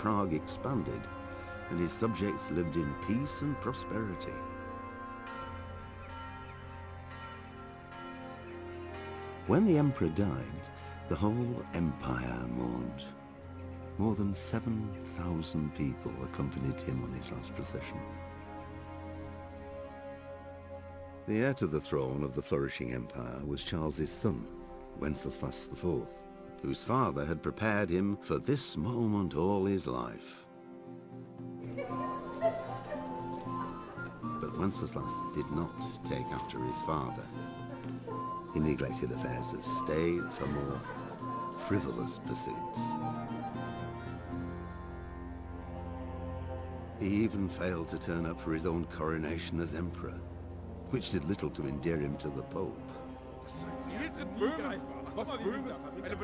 Prague expanded, and his subjects lived in peace and prosperity. When the emperor died, the whole empire mourned. More than 7,000 people accompanied him on his last procession. The heir to the throne of the flourishing empire was Charles's son, Wenceslas IV, whose father had prepared him for this moment all his life. But Wenceslas did not take after his father. He neglected affairs of state for more frivolous pursuits. He even failed to turn up for his own coronation as emperor, which did little to endear him to the Pope.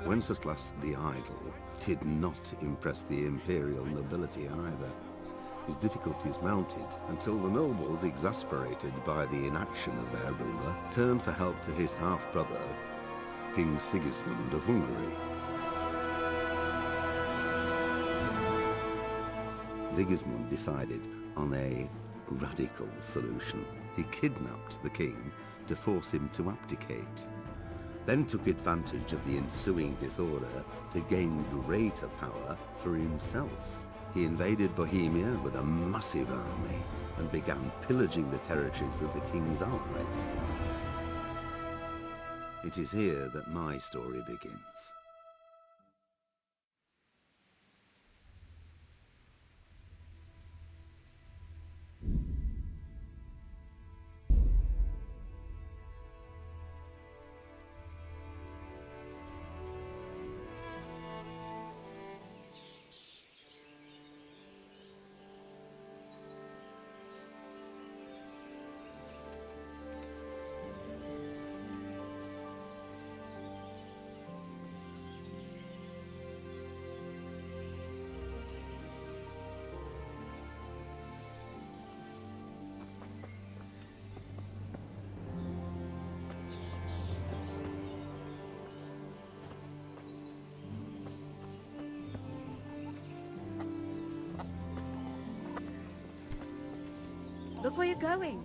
Wenceslas the Idle did not impress the imperial nobility either. His difficulties mounted until the nobles, exasperated by the inaction of their ruler, turned for help to his half-brother, King Sigismund of Hungary. Sigismund decided on a radical solution. He kidnapped the king to force him to abdicate, then took advantage of the ensuing disorder to gain greater power for himself. He invaded Bohemia with a massive army and began pillaging the territories of the king's allies. It is here that my story begins. Look where you're going.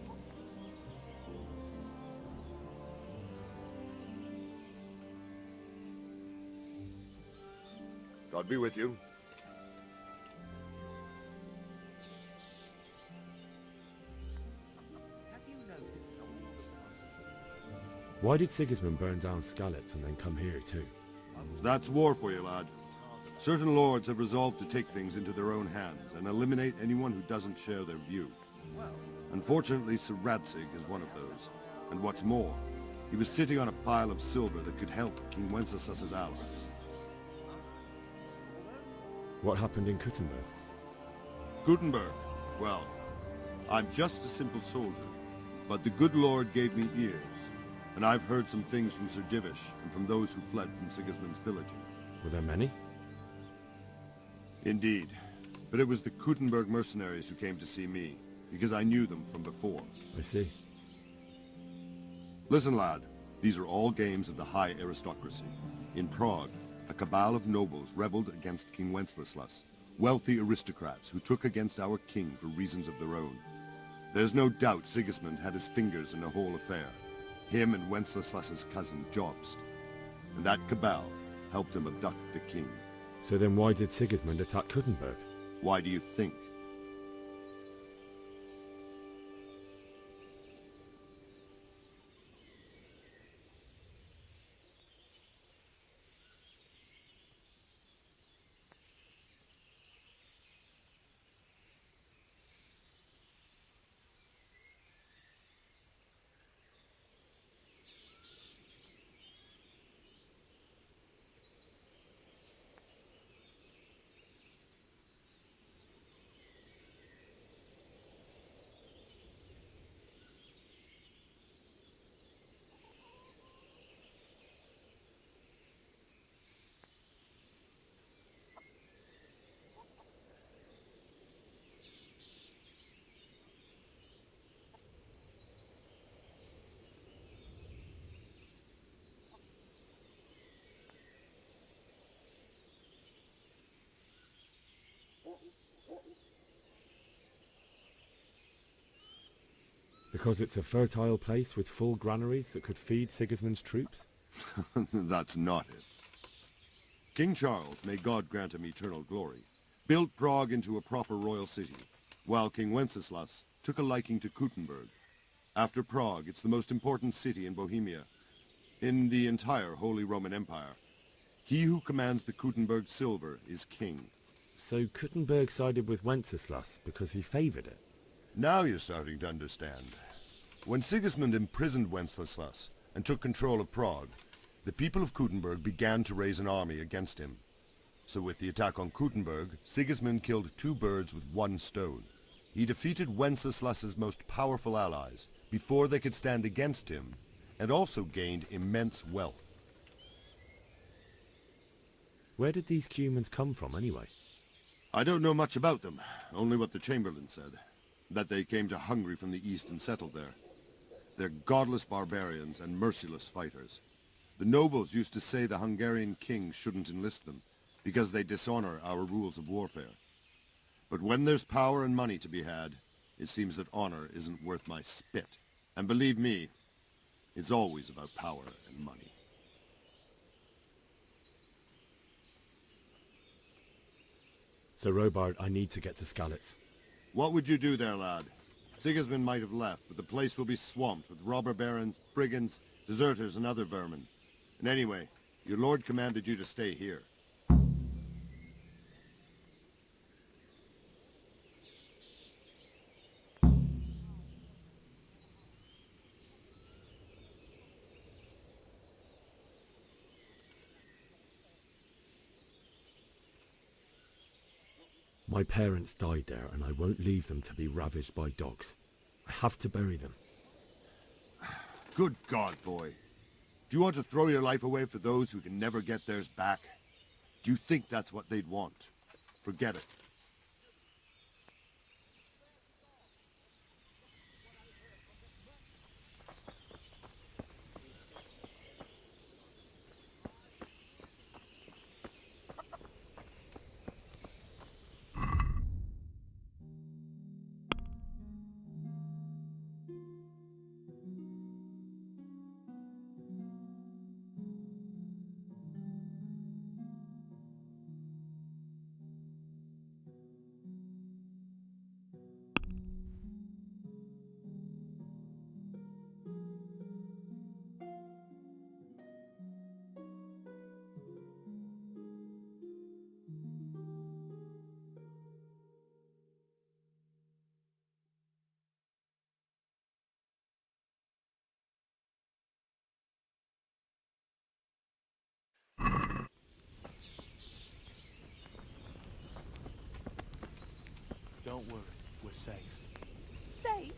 God be with you. Why did Sigismund burn down Skalitz and then come here too? That's war for you, lad. Certain lords have resolved to take things into their own hands and eliminate anyone who doesn't share their view. Unfortunately, Sir Radzig is one of those. And what's more, he was sitting on a pile of silver that could help King Wenceslas's allies. What happened in Kuttenberg? Gutenberg, well, I'm just a simple soldier, but the good Lord gave me ears, and I've heard some things from Sir Divish and from those who fled from Sigismund's pillaging. Were there many? Indeed, but it was the Kuttenberg mercenaries who came to see me, because I knew them from before. I see. Listen, lad, these are all games of the high aristocracy. In Prague, a cabal of nobles rebelled against King Wenceslas, wealthy aristocrats who took against our king for reasons of their own. There's no doubt Sigismund had his fingers in the whole affair. Him and Wenceslas's cousin Jobst. And that cabal helped him abduct the king. So then why did Sigismund attack Kuttenberg? Why do you think? Because it's a fertile place with full granaries that could feed Sigismund's troops? That's not it. King Charles, may God grant him eternal glory, built Prague into a proper royal city, while King Wenceslas took a liking to Kuttenberg. After Prague, it's the most important city in Bohemia, in the entire Holy Roman Empire. He who commands the Kuttenberg silver is king. So Kuttenberg sided with Wenceslas because he favoured it? Now you're starting to understand. When Sigismund imprisoned Wenceslas and took control of Prague, the people of Kuttenberg began to raise an army against him. So with the attack on Kuttenberg, Sigismund killed two birds with one stone. He defeated Wenceslas's most powerful allies before they could stand against him, and also gained immense wealth. Where did these Cumans come from anyway? I don't know much about them, only what the Chamberlain said, that they came to Hungary from the east and settled there. They're godless barbarians and merciless fighters. The nobles used to say the Hungarian king shouldn't enlist them, because they dishonor our rules of warfare. But when there's power and money to be had, it seems that honor isn't worth my spit. And believe me, it's always about power and money. So Robard, I need to get to Skalitz. What would you do there, lad? Sigismund might have left, but the place will be swamped with robber barons, brigands, deserters, and other vermin. And anyway, your lord commanded you to stay here. My parents died there, and I won't leave them to be ravaged by dogs. I have to bury them. Good God, boy. Do you want to throw your life away for those who can never get theirs back? Do you think that's what they'd want? Forget it. Don't worry, we're safe. Safe?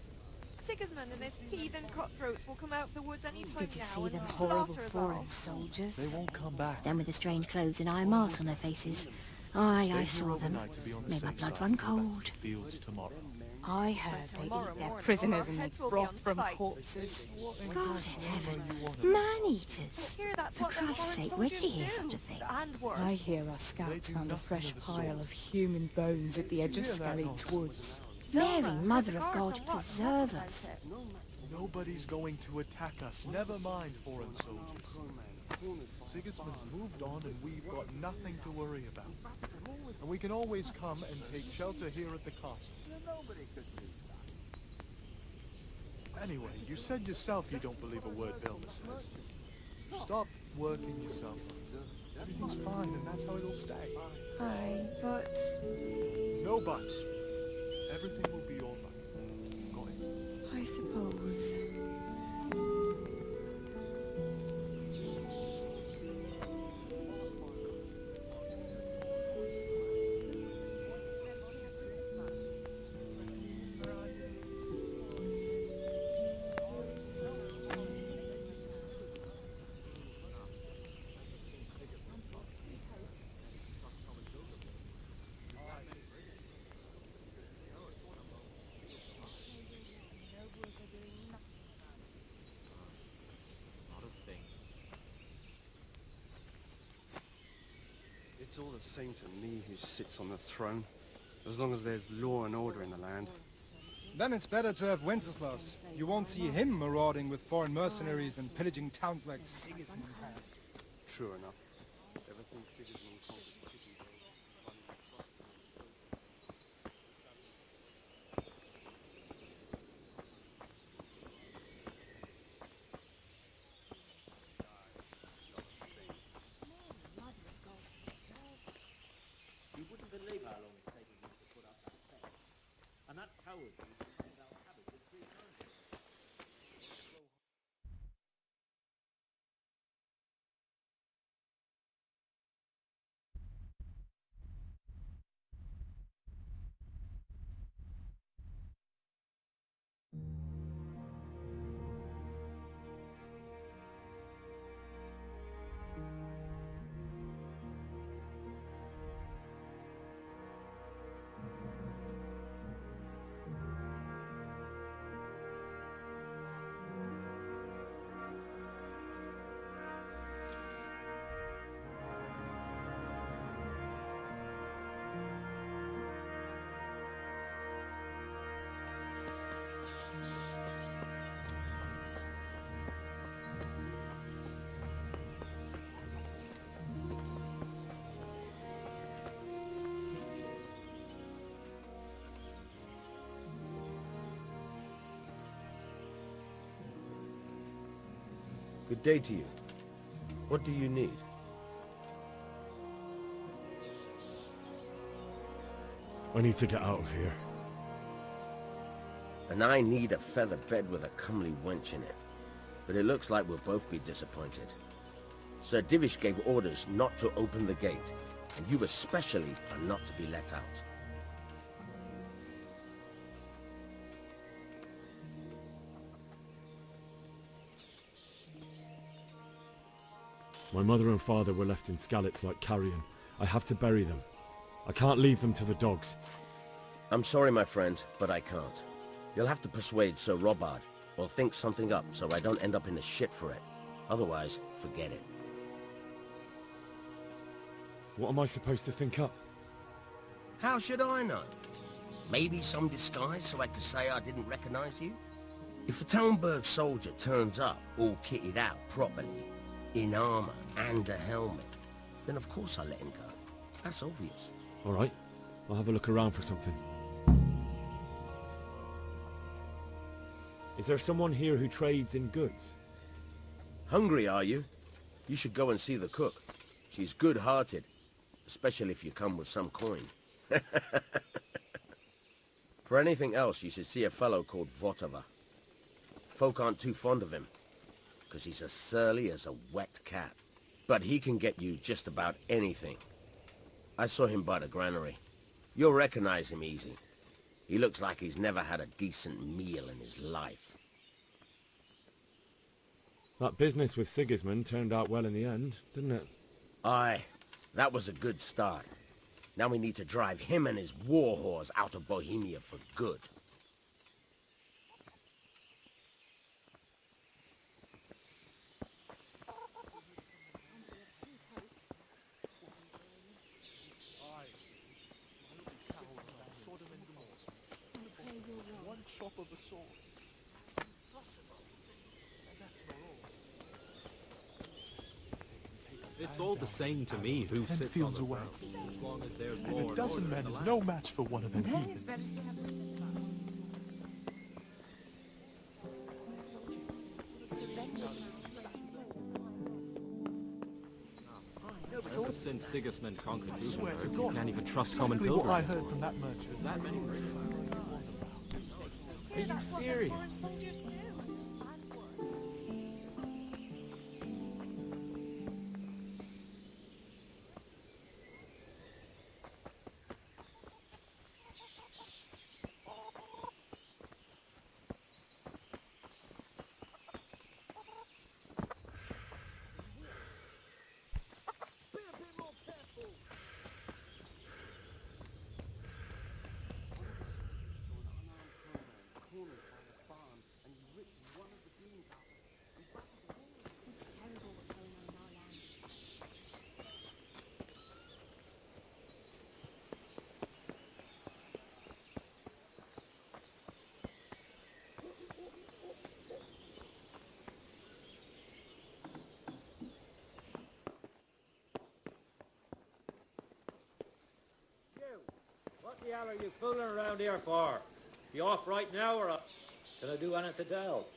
Sigismund and his heathen cutthroats will come out of the woods any time Did you now see and them slaughter horrible us foreign all. soldiers? They won't come back. Them with the strange clothes and iron masks on their faces. Aye, I Stay saw here them. overnight to be on the Made my safe blood side. run Go back to cold. the fields tomorrow. I heard they Tomorrow eat their morning, prisoners our and heads make will be broth on from spikes. corpses. And God don't in swim heaven. where you wanna be. Man-eaters. Here, that's For what them Christ's foreign sake, where'd you soldiers hear do. such a thing? And worse. I hear our scouts They do found a nothing fresh of the pile sort. of human bones at the edge of Hear that Skalitz nonsense? Woods. Mary, Velma, Mother the of guards God, on watch, preserve never us. meant it. Nobody's going to attack us, never mind foreign soldiers. Sigismund's moved on and we've got nothing to worry about. And we can always come and take shelter here at the castle. Anyway, you said yourself you don't believe a word Velma says. Stop working yourself up. Everything's fine and that's how it'll stay. Aye, but... No buts. Everything will be alright. Go ahead. I suppose. It's all the same to me who sits on the throne, as long as there's law and order in the land. Then it's better to have Wenceslas. You won't see him marauding with foreign mercenaries and pillaging towns like Sigismund has. True enough. Ever since Sigismund conquered Britain, You wouldn't believe how long it's taken us to put up that fence. And that coward used to change our habit just 3 times. Good day to you. What do you need? I need to get out of here. And I need a feather bed with a comely wench in it. But it looks like we'll both be disappointed. Sir Divish gave orders not to open the gate, and you especially are not to be let out. My mother and father were left in Skalitz like carrion. I have to bury them. I can't leave them to the dogs. I'm sorry, my friend, but I can't. You'll have to persuade Sir Robard, or think something up so I don't end up in the shit for it. Otherwise, forget it. What am I supposed to think up? How should I know? Maybe some disguise so I could say I didn't recognize you? If a Talmberg soldier turns up all kitted out properly, in armor and a helmet, then of course I'll let him go. That's obvious. All right, I'll have a look around for something. Is there someone here who trades in goods? Hungry, are you? You should go and see the cook. She's good-hearted, especially if you come with some coin. For anything else, you should see a fellow called Votava. Folk aren't too fond of him, because he's as surly as a wet cat. But he can get you just about anything. I saw him by the granary. You'll recognize him easy. He looks like he's never had a decent meal in his life. That business with Sigismund turned out well in the end, didn't it? Aye, that was a good start. Now we need to drive him and his war whores out of Bohemia for good. One chop of a sword. it's all the same to me who 10 sits on fields the away. throne, as long as there's And law a and dozen order in men the is land. no match for one of them Then it's heathens. better to have Ever since Sigismund conquered I swear to Luxembourg, you God, can't even trust common exactly what I pilgrims. heard from that merchant. That many Are you serious? soldiers do. the hell are you fooling around here for? You off right now or up? Can I do anything to help?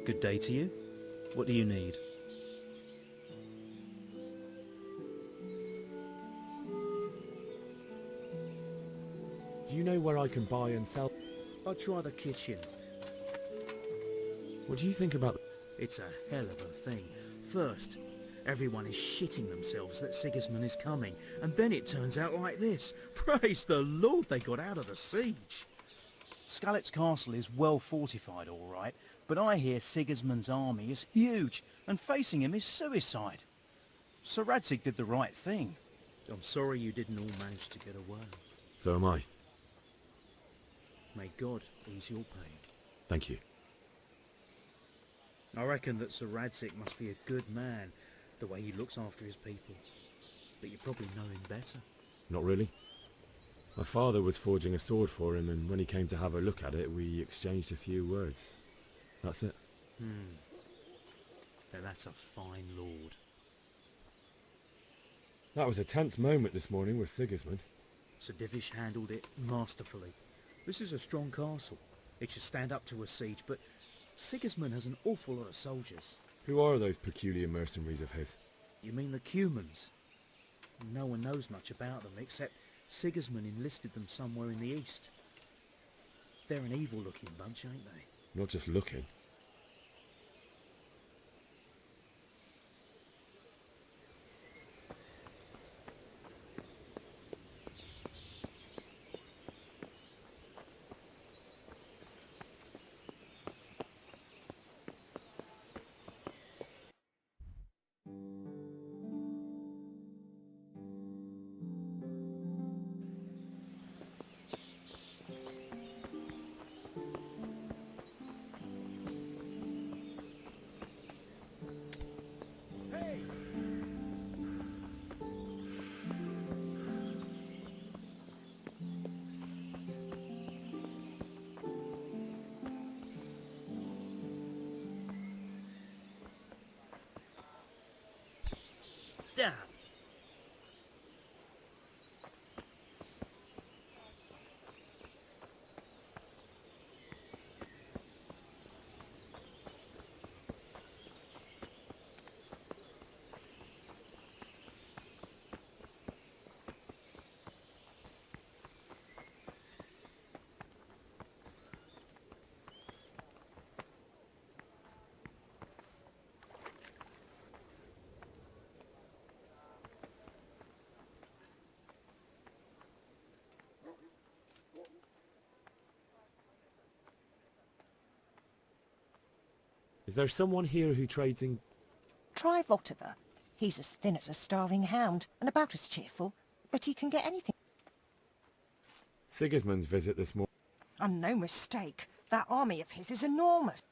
Good day to you. What do you need? Do you know where I can buy and sell? I'll try the kitchen. What do you think about... It's a hell of a thing. First, everyone is shitting themselves that Sigismund is coming, and then it turns out like this. Praise the Lord they got out of the siege. Scarlet's castle is well fortified, all right, but I hear Sigismund's army is huge, and facing him is suicide. Sir Radzig did the right thing. I'm sorry you didn't all manage to get away. So am I. May God ease your pain. Thank you. I reckon that Sir Radzig must be a good man, the way he looks after his people. But you probably know him better. Not really. My father was forging a sword for him, and when he came to have a look at it, we exchanged a few words. That's it. Now that's a fine lord. That was a tense moment this morning with Sigismund. Sir Divish handled it masterfully. This is a strong castle. It should stand up to a siege, but Sigismund has an awful lot of soldiers. Who are those peculiar mercenaries of his? You mean the Cumans? No one knows much about them, except Sigismund enlisted them somewhere in the east. They're an evil-looking bunch, ain't they? Not just looking. Damn! Is there someone here who trades in... Try Votiver. He's as thin as a starving hound, and about as cheerful, but he can get anything. Sigismund's visit this morning. And no mistake, that army of his is enormous.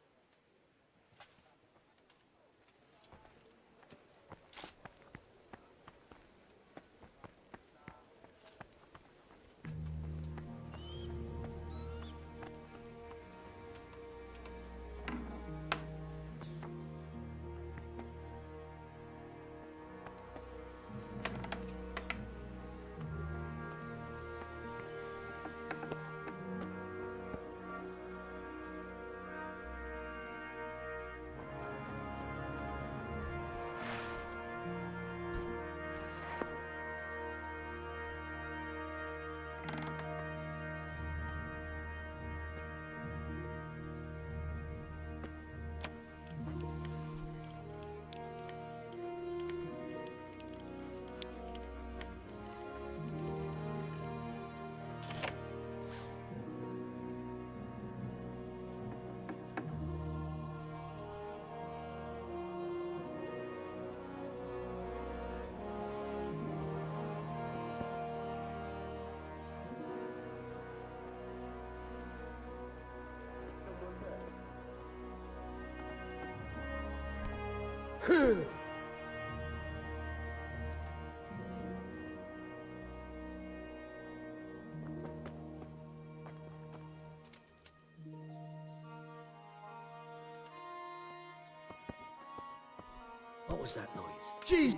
What was that noise? Jeez!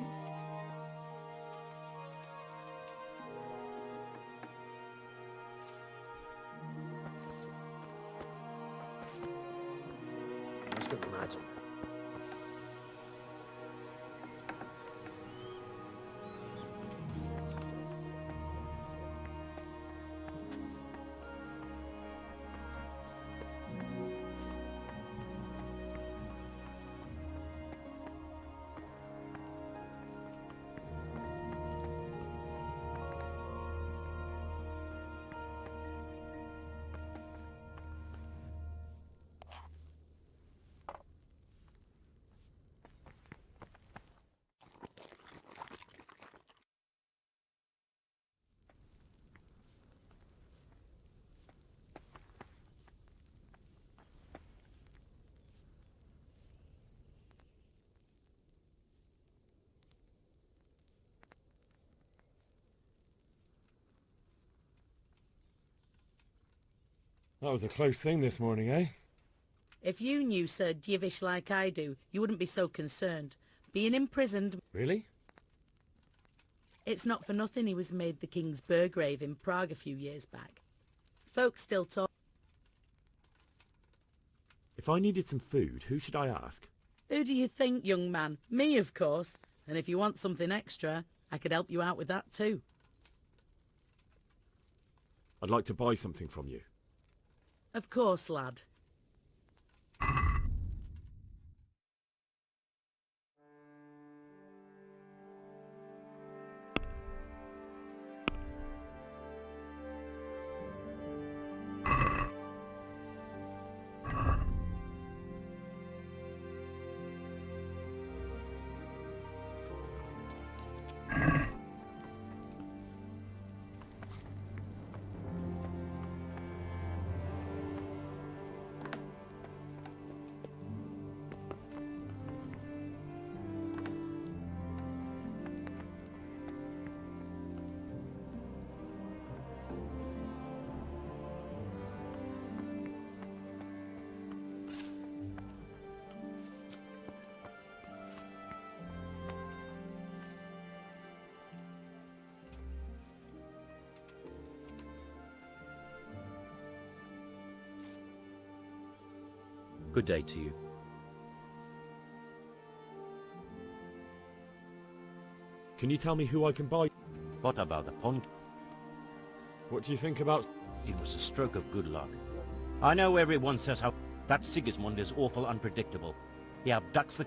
Must have imagined. That was a close thing this morning, eh? If you knew Sir Dievish like I do, you wouldn't be so concerned. Being imprisoned... Really? It's not for nothing he was made the King's Burgrave in Prague a few years back. Folk still talk... If I needed some food, who should I ask? Who do you think, young man? Me, of course. And if you want something extra, I could help you out with that too. I'd like to buy something from you. Of course, lad. Good day to you. Can you tell me who I can buy? What about the pond? What do you think about... It was a stroke of good luck. I know everyone says how that Sigismund is awful unpredictable. He abducts the...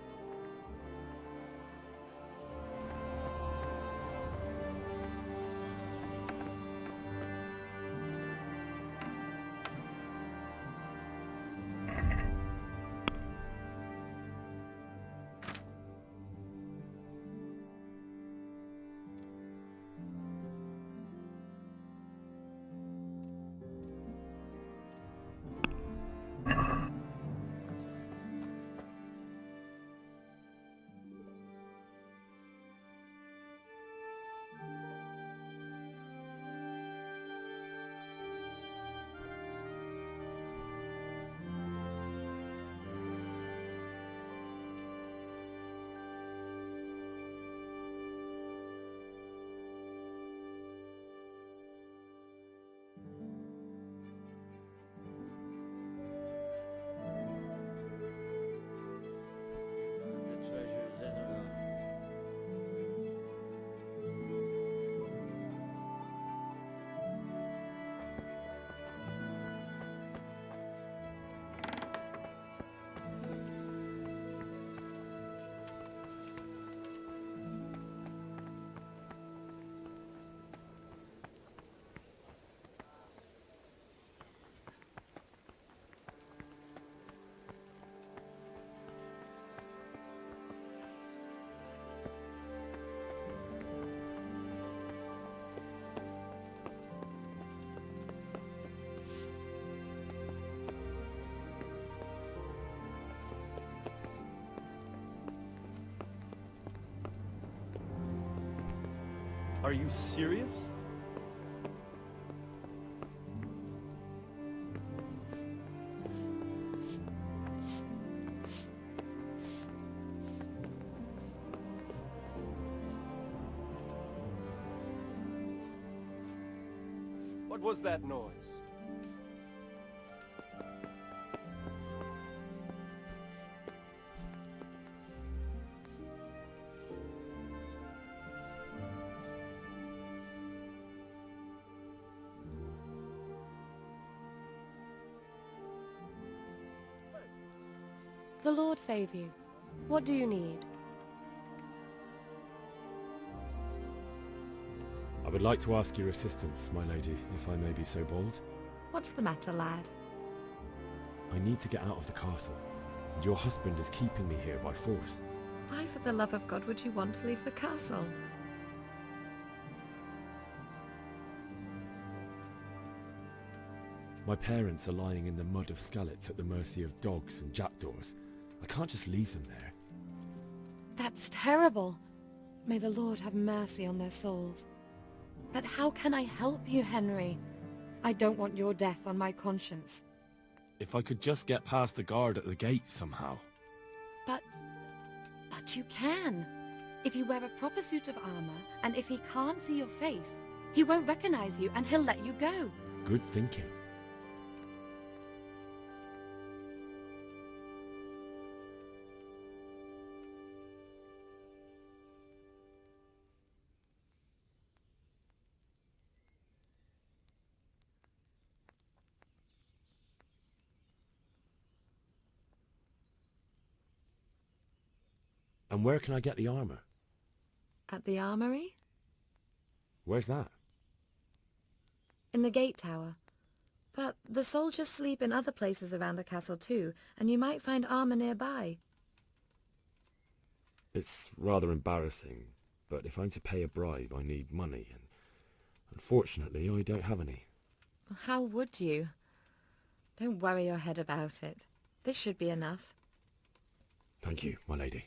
Are you serious? What was that noise? The Lord save you. What do you need? I would like to ask your assistance, my lady, if I may be so bold. What's the matter, lad? I need to get out of the castle, and your husband is keeping me here by force. Why, for the love of God, would you want to leave the castle? My parents are lying in the mud of Skalitz at the mercy of dogs and jackdaws. I can't just leave them there. That's terrible. May the Lord have mercy on their souls. But how can I help you, Henry? I don't want your death on my conscience. If I could just get past the guard at the gate somehow. But you can. If you wear a proper suit of armor, and if he can't see your face, he won't recognize you and he'll let you go. Good thinking. And where can I get the armor? At the armory? Where's that? In the gate tower. But the soldiers sleep in other places around the castle too, and you might find armor nearby. It's rather embarrassing, but if I'm to pay a bribe, I need money, and unfortunately I don't have any. How would you? Don't worry your head about it. This should be enough. Thank you, my lady.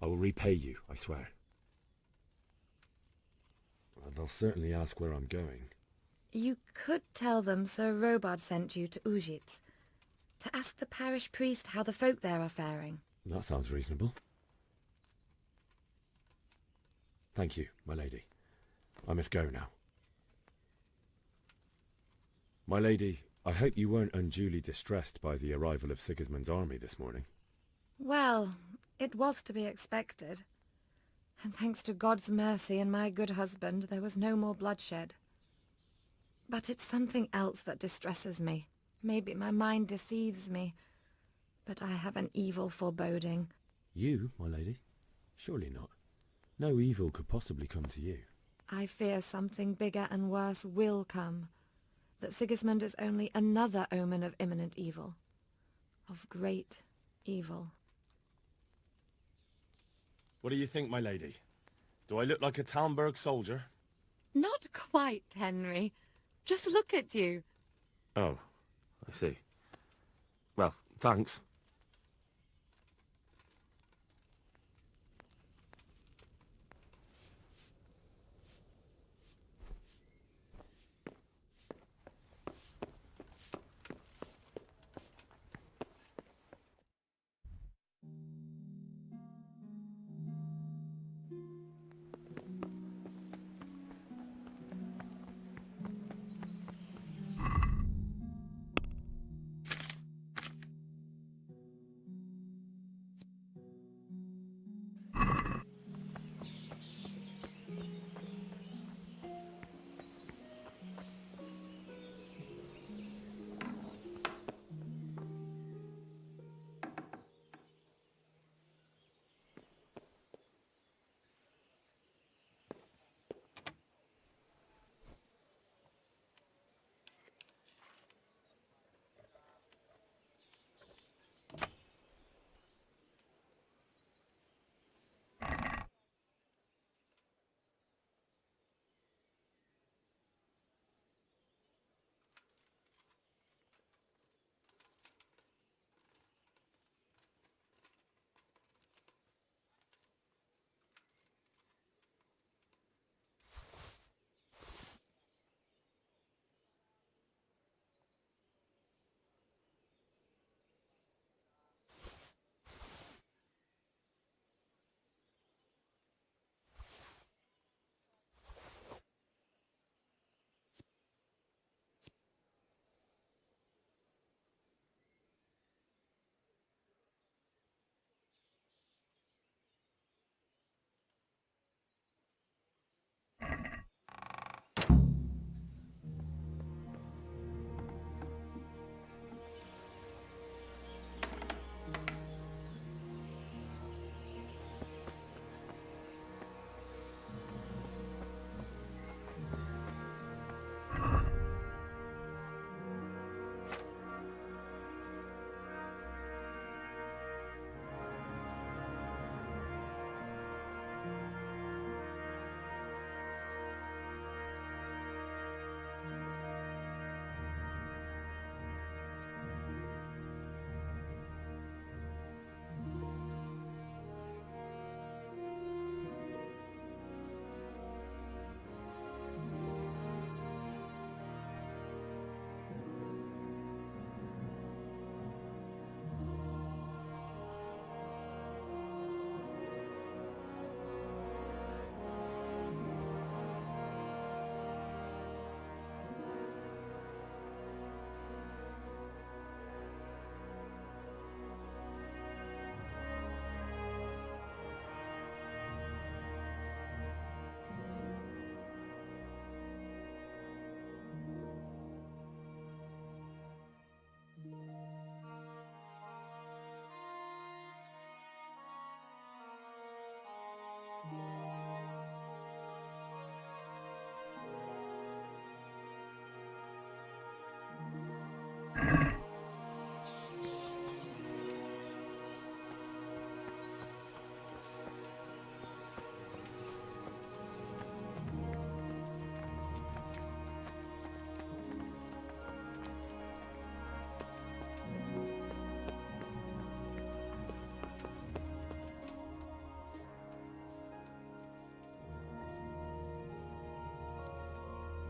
I will repay you, I swear. They'll certainly ask where I'm going. You could tell them Sir Robard sent you to Ujit, to ask the parish priest how the folk there are faring. That sounds reasonable. Thank you, my lady. I must go now. My lady, I hope you weren't unduly distressed by the arrival of Sigismund's army this morning. Well, it was to be expected. And thanks to God's mercy and my good husband, there was no more bloodshed. But it's something else that distresses me. Maybe my mind deceives me, but I have an evil foreboding. You, my lady? Surely not. No evil could possibly come to you. I fear something bigger and worse will come. That Sigismund is only another omen of imminent evil. Of great evil. What do you think, my lady? Do I look like a Talmberg soldier? Not quite, Henry. Just look at you. Oh, I see. Well, thanks.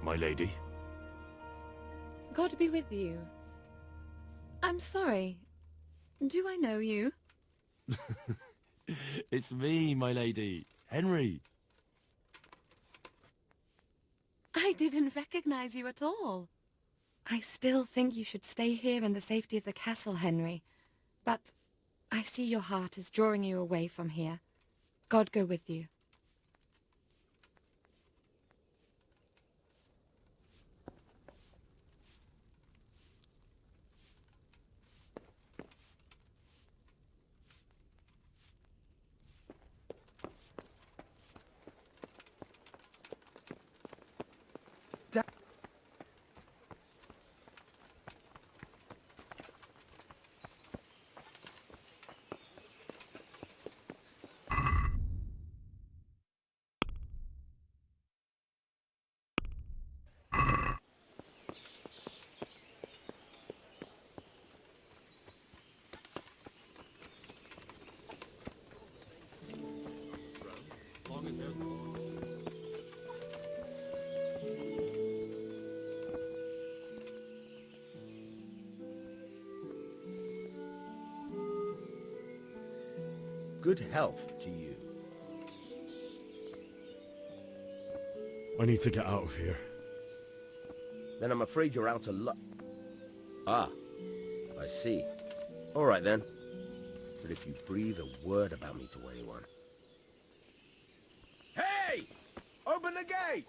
my lady. God be with you. I'm sorry. Do I know you? It's me, my lady. Henry. I didn't recognize you at all. I still think you should stay here in the safety of the castle, Henry. But I see your heart is drawing you away from here. God go with you. Good health to you. I need to get out of here. Then I'm afraid you're out of luck. Ah, I see. All right then. But if you breathe a word about me to anyone... Hey! Open the gate!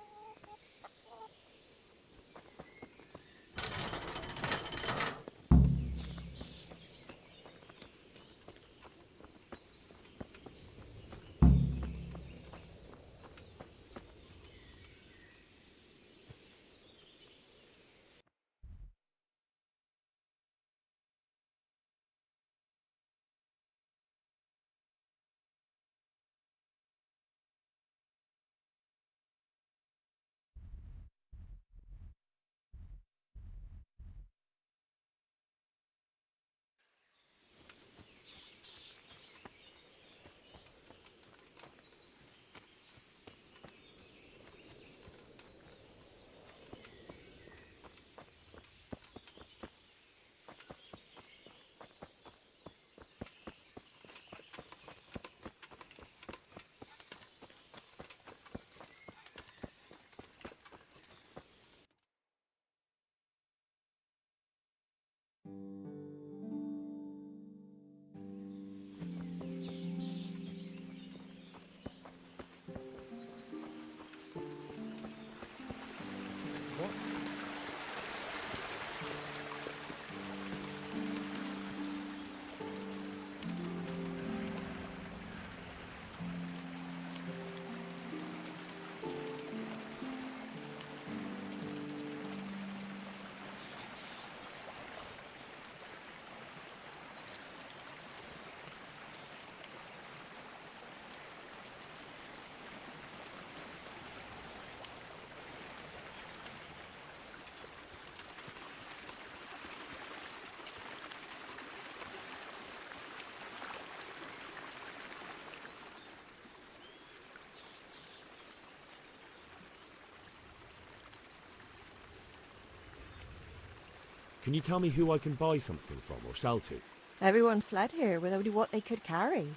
Can you tell me who I can buy something from or sell to? Everyone fled here with only what they could carry.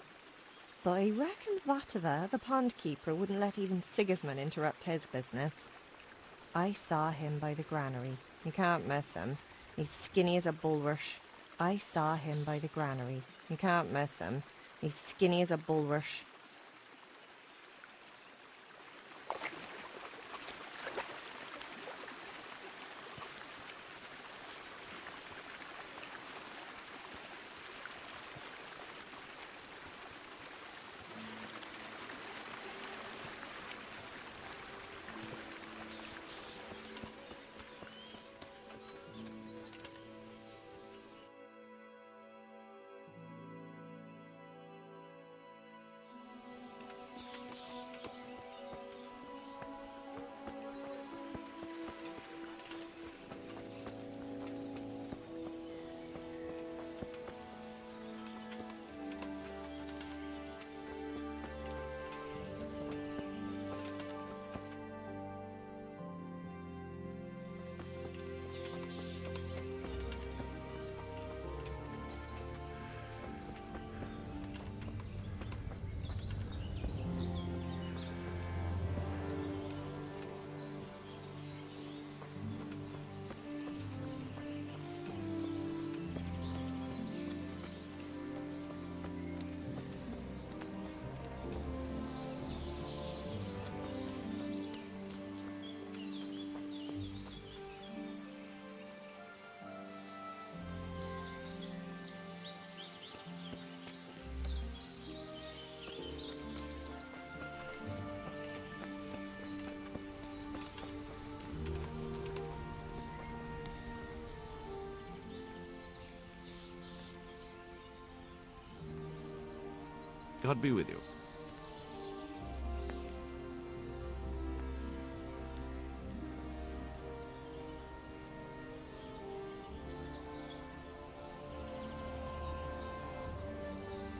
But I reckon Votova, the pond keeper, wouldn't let even Sigismund interrupt his business. I saw him by the granary. You can't miss him. He's skinny as a bulrush. I saw him by the granary. You can't miss him. He's skinny as a bulrush. God be with you.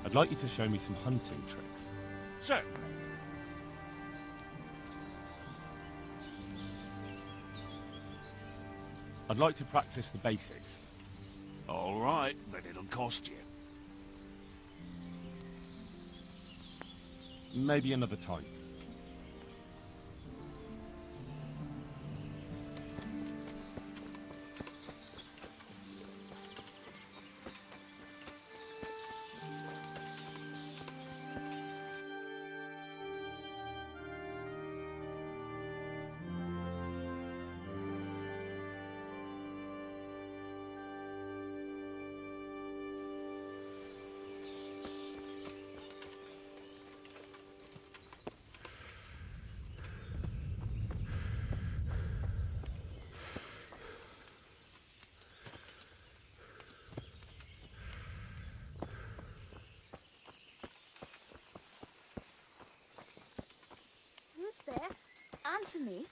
I'd like you to show me some hunting tricks. Certainly. I'd like to practice the basics. All right, but it'll cost you. Maybe another time. Who's there? Answer me.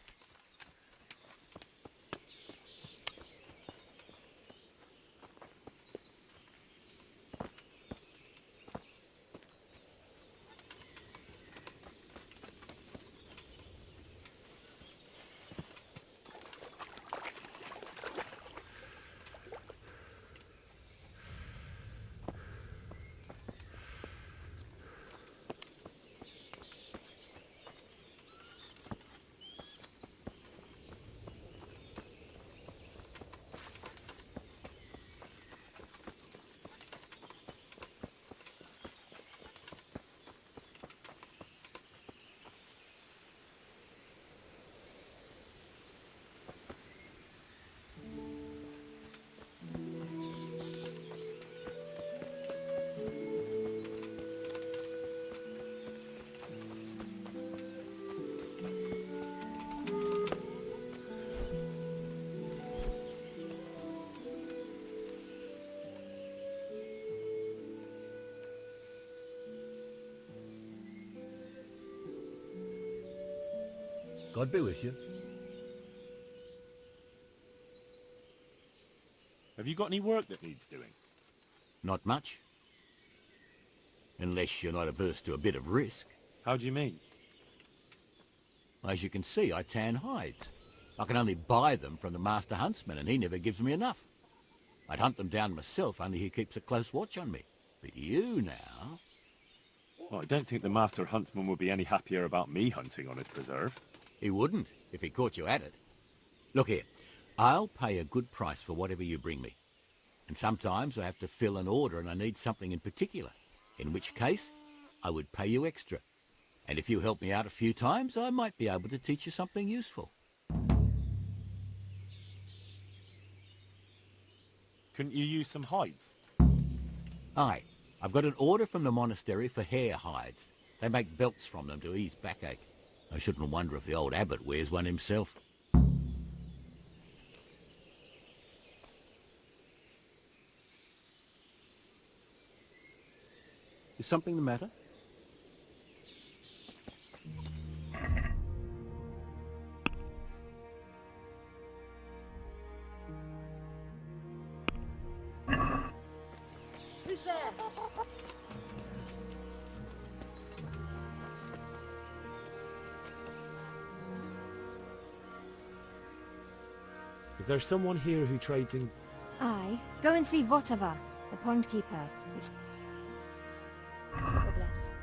God be with you. Have you got any work that needs doing? Not much. Unless you're not averse to a bit of risk. How do you mean? As you can see, I tan hides. I can only buy them from the master huntsman, and he never gives me enough. I'd hunt them down myself, only he keeps a close watch on me. But you now... Well, I don't think the master huntsman would be any happier about me hunting on his preserve. He wouldn't, if he caught you at it. Look here, I'll pay a good price for whatever you bring me. And sometimes I have to fill an order and I need something in particular, in which case I would pay you extra. And if you help me out a few times, I might be able to teach you something useful. Couldn't you use some hides? Aye, I've got an order from the monastery for hare hides. They make belts from them to ease backache. I shouldn't wonder if the old abbot wears one himself. Is something the matter? Who's there? Is there someone here who trades in... Aye. Go and see Votava, the pond keeper. It's... God bless.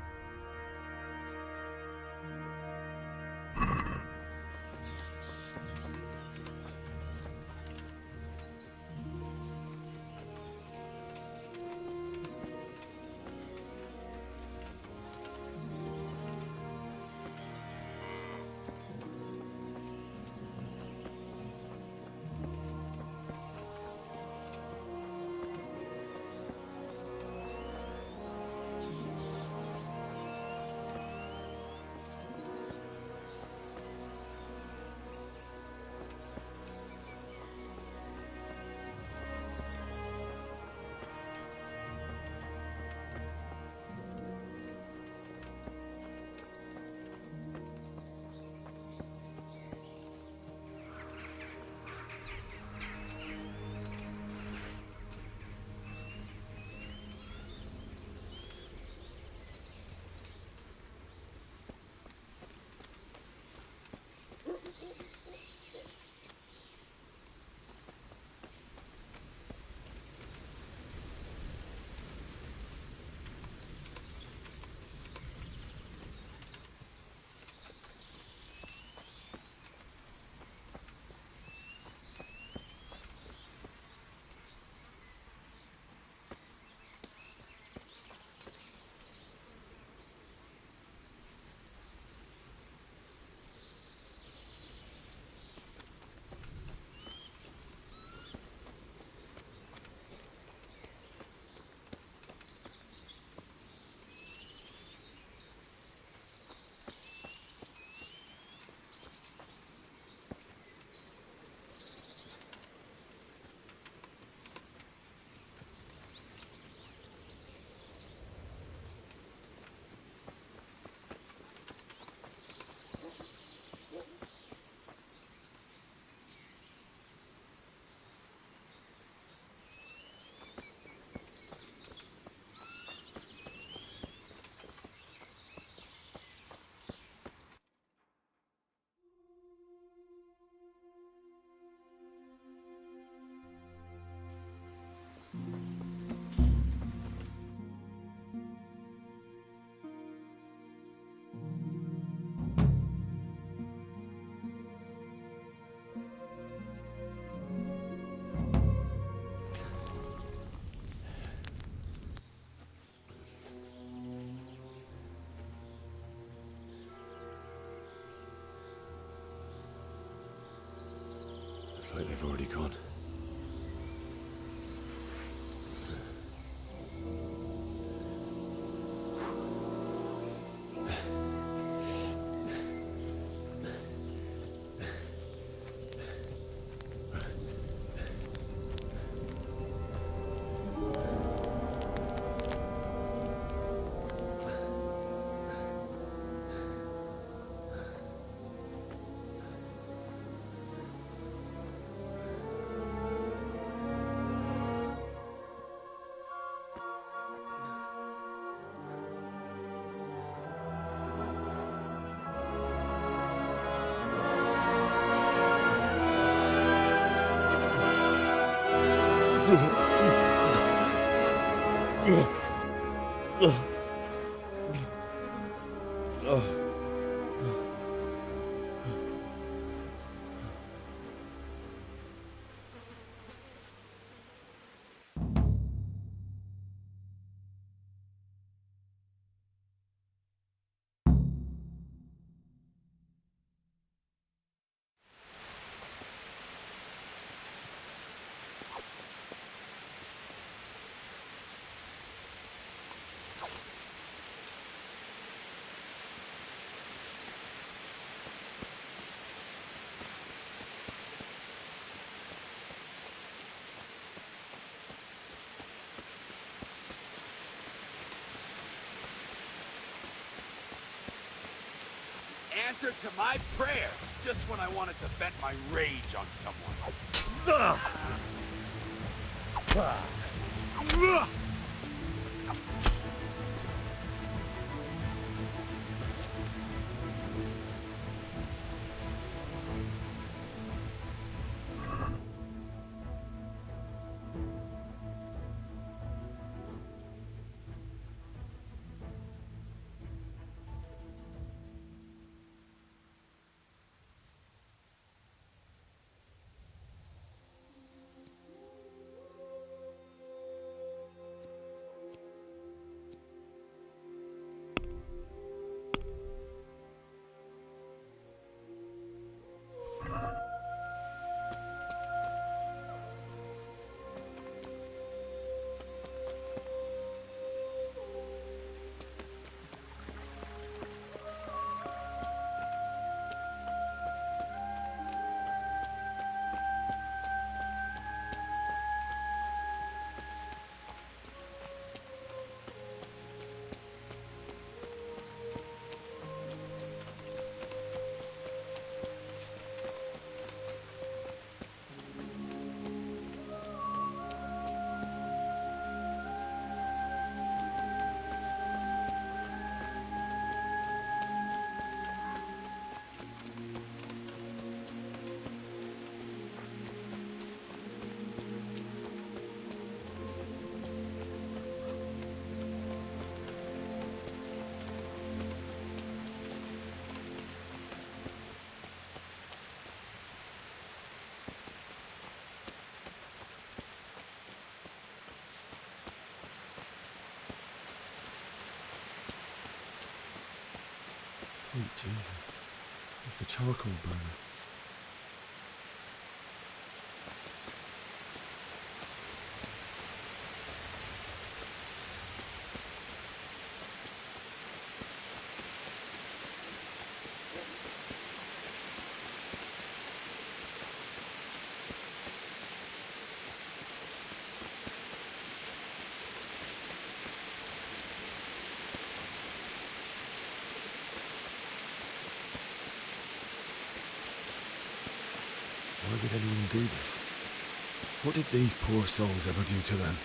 like they've already gone. Answer to my prayers, just when I wanted to vent my rage on someone. Sweet Jesus. It's the charcoal burner. Why would anyone do this? What did these poor souls ever do to them?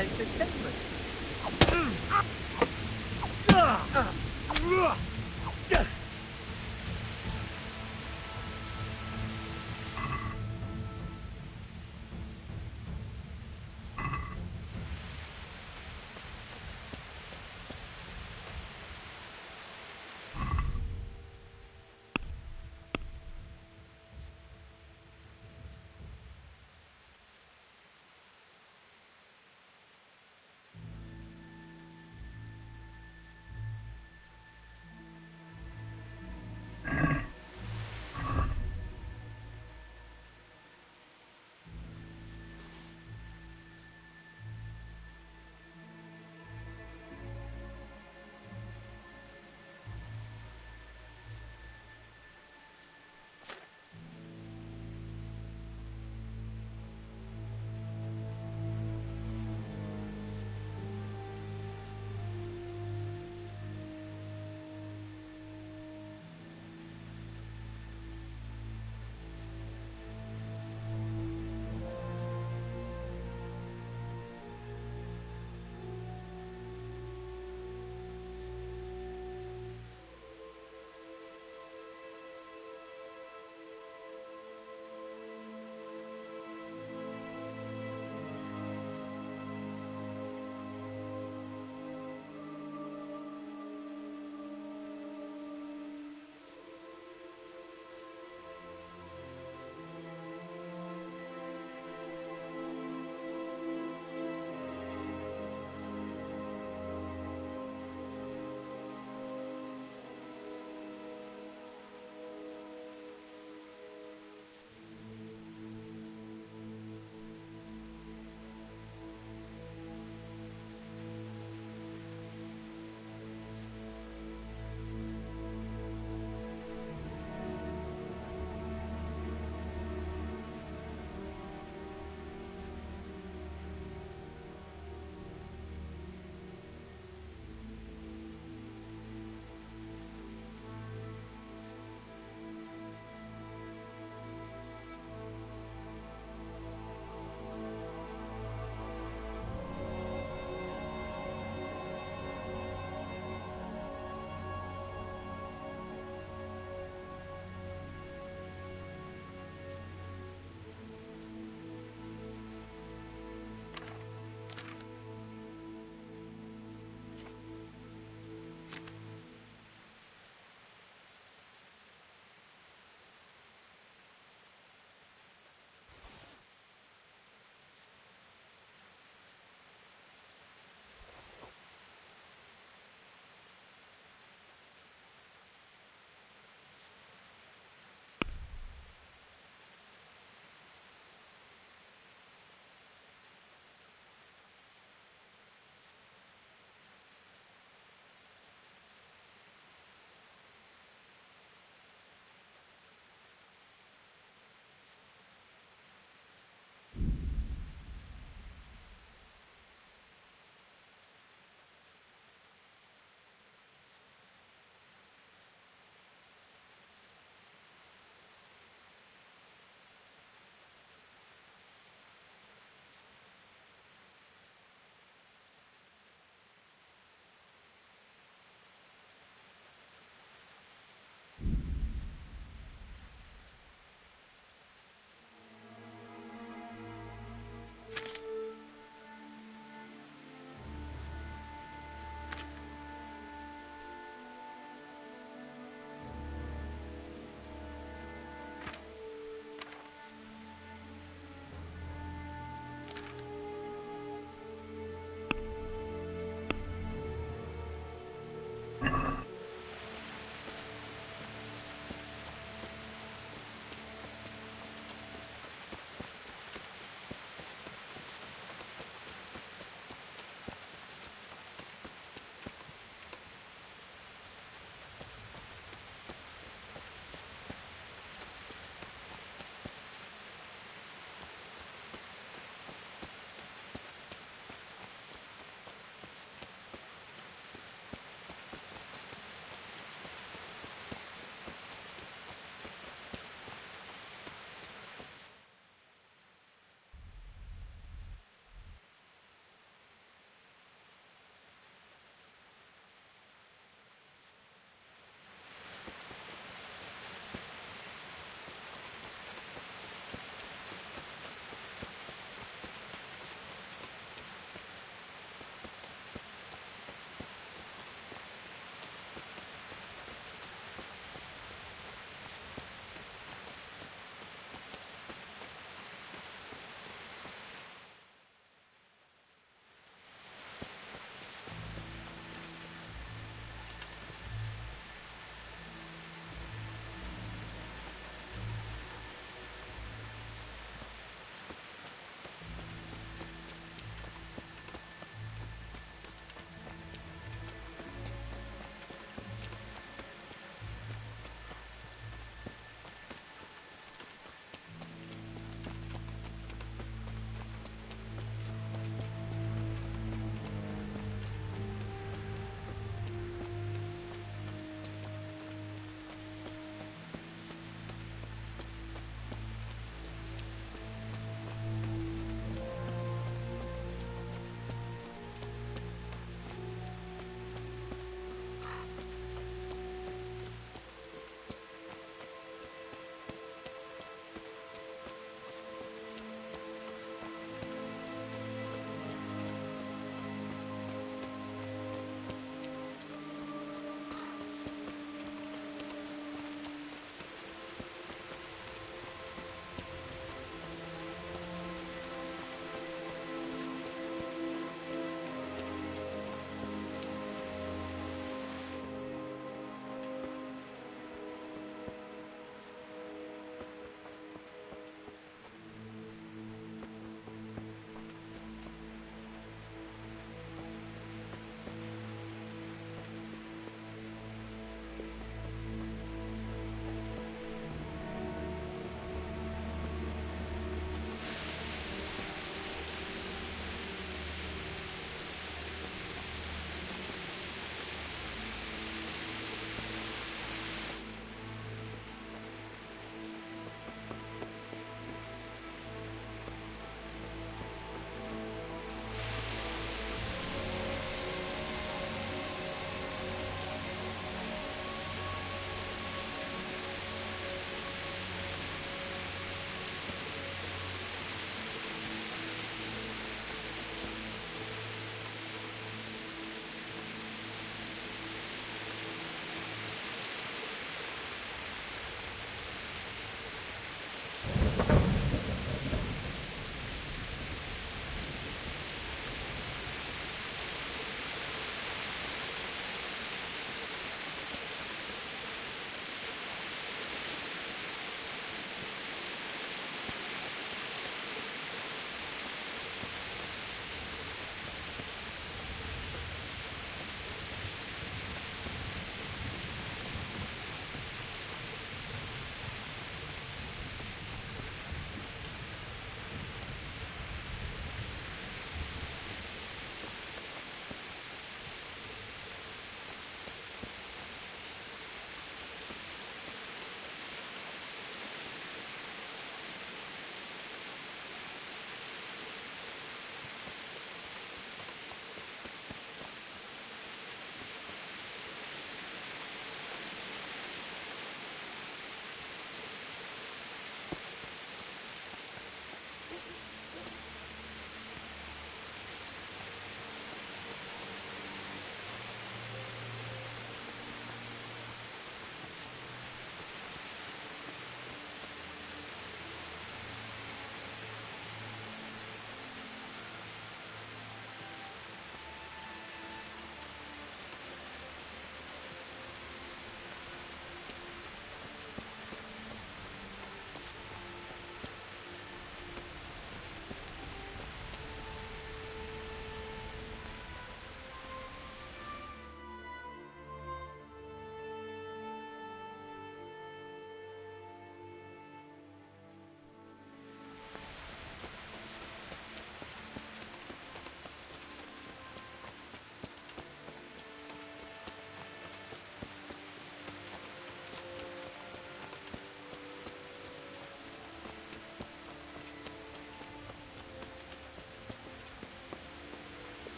Entertainment.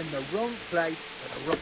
in the wrong place at the wrong...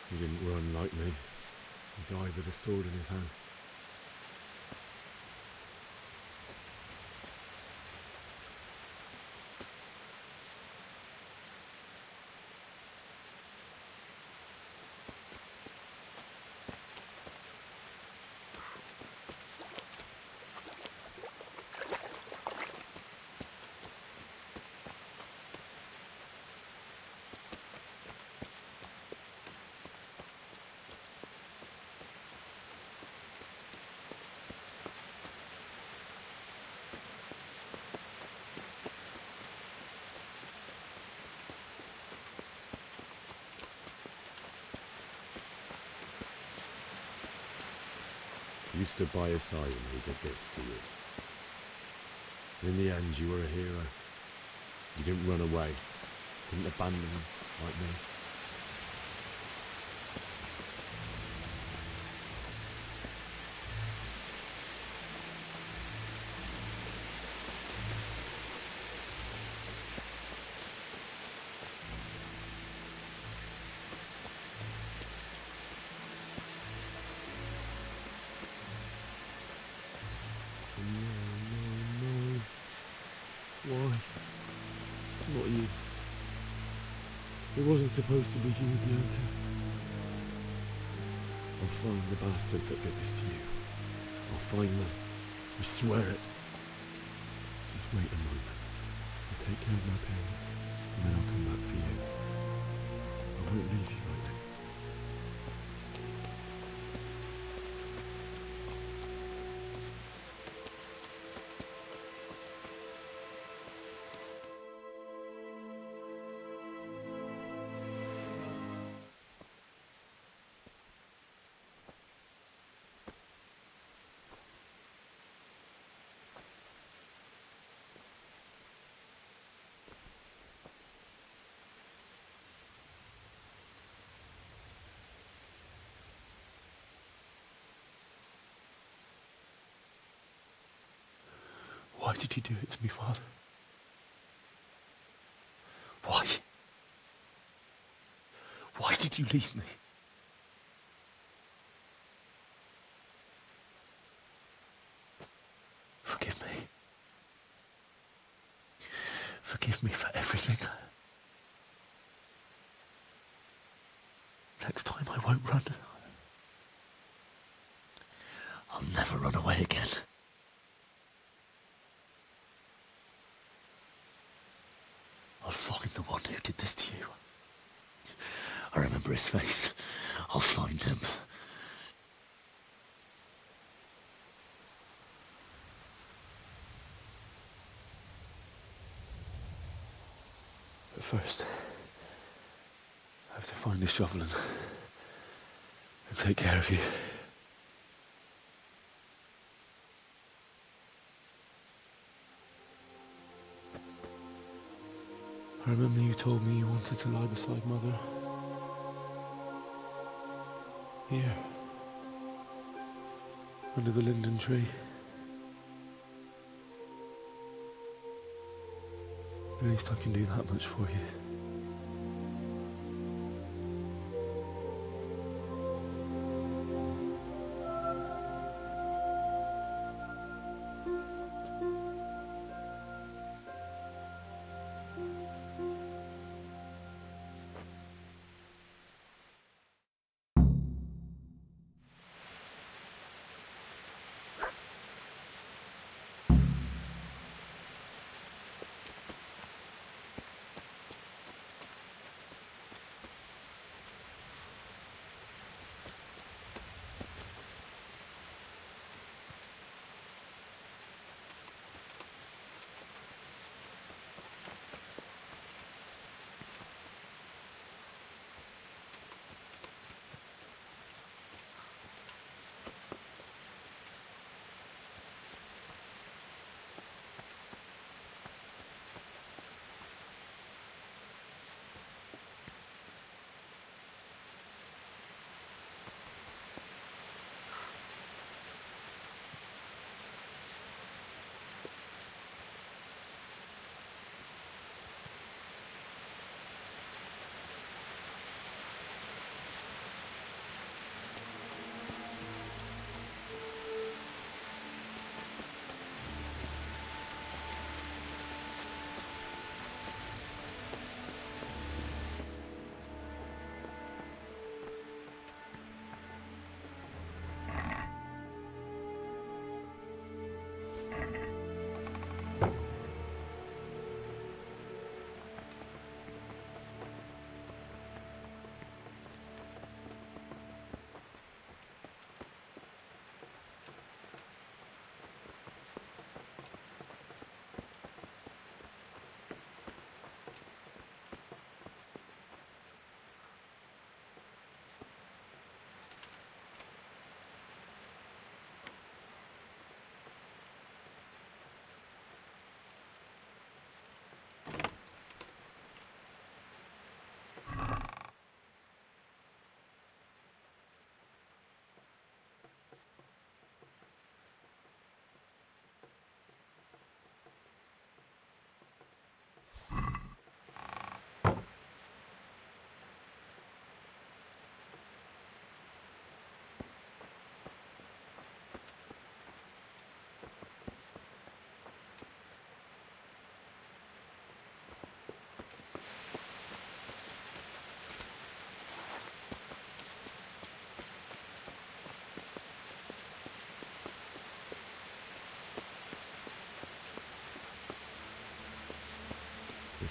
He didn't run like me. He died with a sword in his hand. You stood by his side when he did this to you. In the end, you were a hero. You didn't run away. Didn't abandon him like me. Why? Not you. It wasn't supposed to be you, Bianca. I'll find the bastards that did this to you. I'll find them. I swear it. Just wait a moment. I'll take care of my parents, and then I'll come back for you. I won't leave you like this. Why did you do it to me, Father? Why? Why did you leave me? Forgive me. Forgive me for everything. Next time I won't run. I'll never run away again. I'll find the one who did this to you. I remember his face. I'll find him. But first, I have to find this shovel and take care of you. I remember you told me you wanted to lie beside Mother. Here. Under the linden tree. At least I can do that much for you.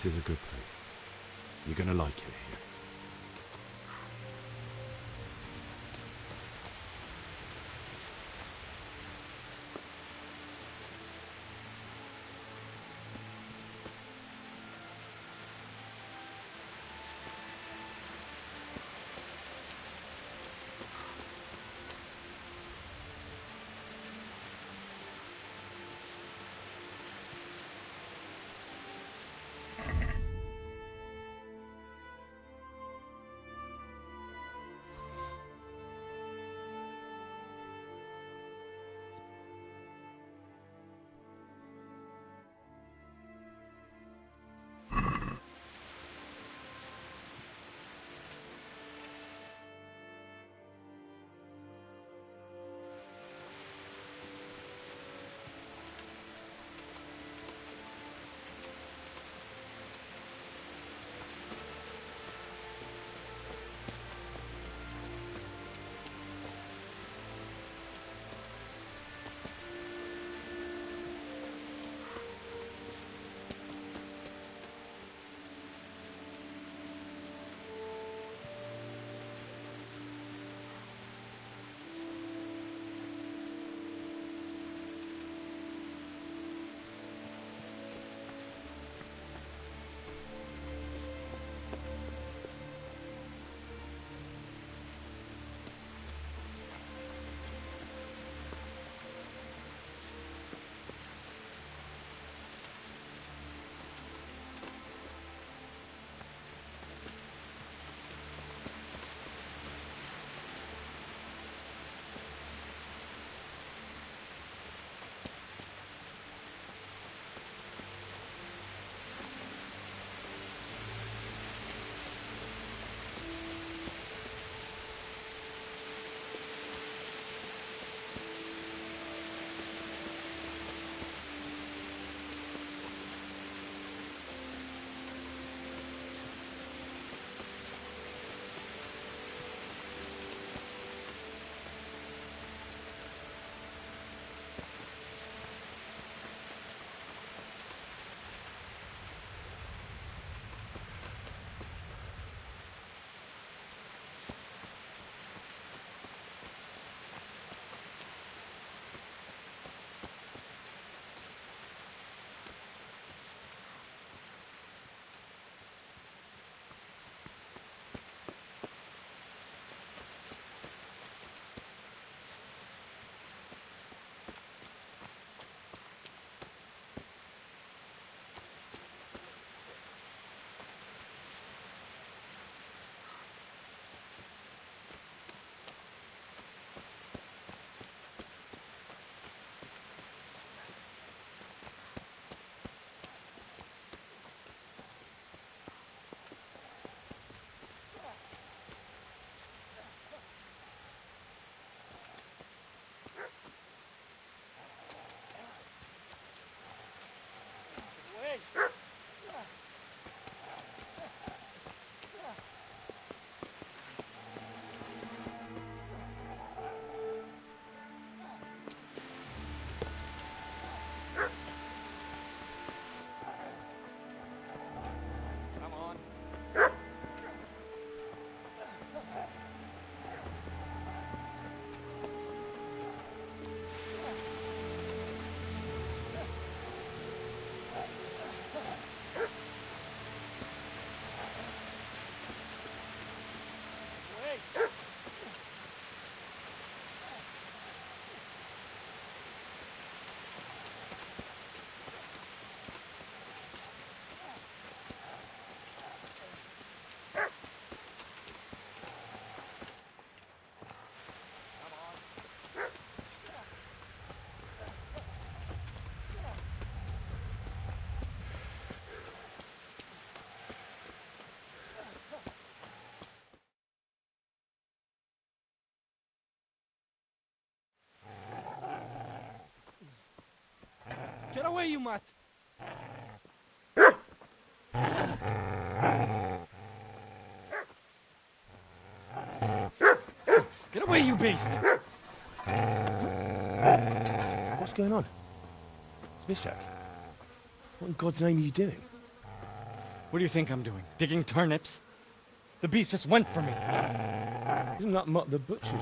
This is a good place. You're gonna like it here. Get away, you mutt! Get away, you beast! What's going on? It's Mishak. What in God's name are you doing? What do you think I'm doing? Digging turnips? The beast just went for me. Isn't that the butcher's?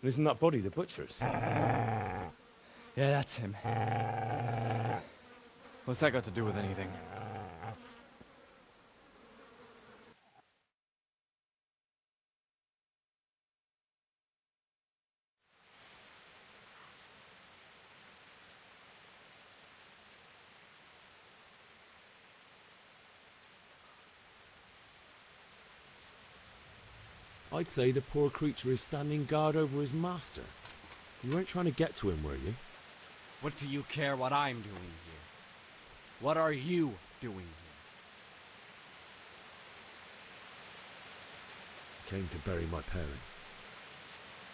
Isn't that body the butcher's? Yeah, that's him. What's that got to do with anything? I'd say the poor creature is standing guard over his master. You weren't trying to get to him, were you? What do you care what I'm doing here? What are you doing here? I came to bury my parents.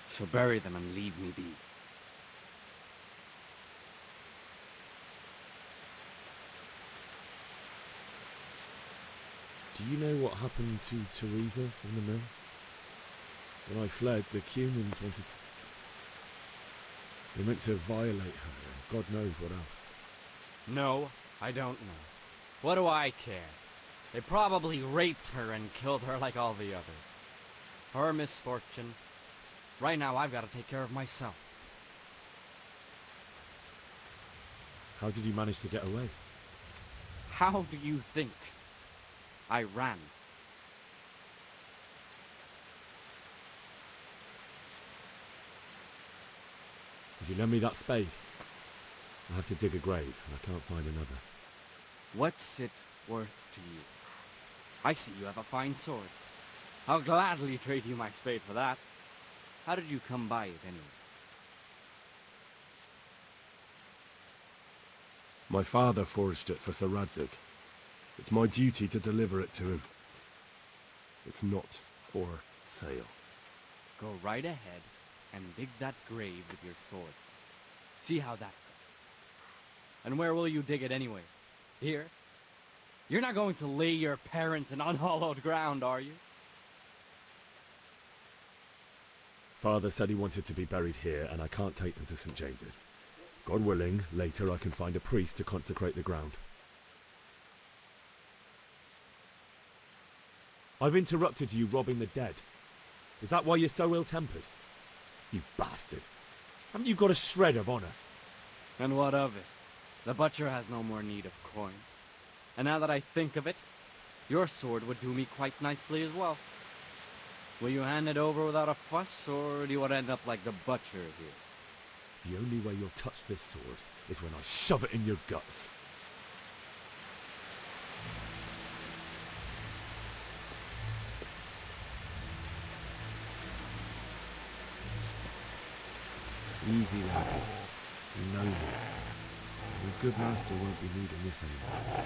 So bury them and leave me be. Do you know what happened to Teresa from the mill? When I fled, the Cumans wanted to... They meant to violate her, and God knows what else. No, I don't know. What do I care? They probably raped her and killed her like all the others. Her misfortune. Right now I've got to take care of myself. How did you manage to get away? How do you think? I ran. Would you lend me that spade? I have to dig a grave, and I can't find another. What's it worth to you? I see you have a fine sword. I'll gladly trade you my spade for that. How did you come by it anyway? My father forged it for Sir Radzig. It's my duty to deliver it to him. It's not for sale. Go right ahead and dig that grave with your sword. See how that goes. And where will you dig it anyway? Here? You're not going to lay your parents in unhallowed ground, are you? Father said he wanted to be buried here, and I can't take them to St. James's. God willing, later I can find a priest to consecrate the ground. I've interrupted you robbing the dead. Is that why you're so ill-tempered? You bastard. Haven't you got a shred of honor? And what of it? The butcher has no more need of coin. And now that I think of it, your sword would do me quite nicely as well. Will you hand it over without a fuss, or do you want to end up like the butcher here? The only way you'll touch this sword is when I shove it in your guts. Easy, lad. You know me. Your good master won't be needing this anymore.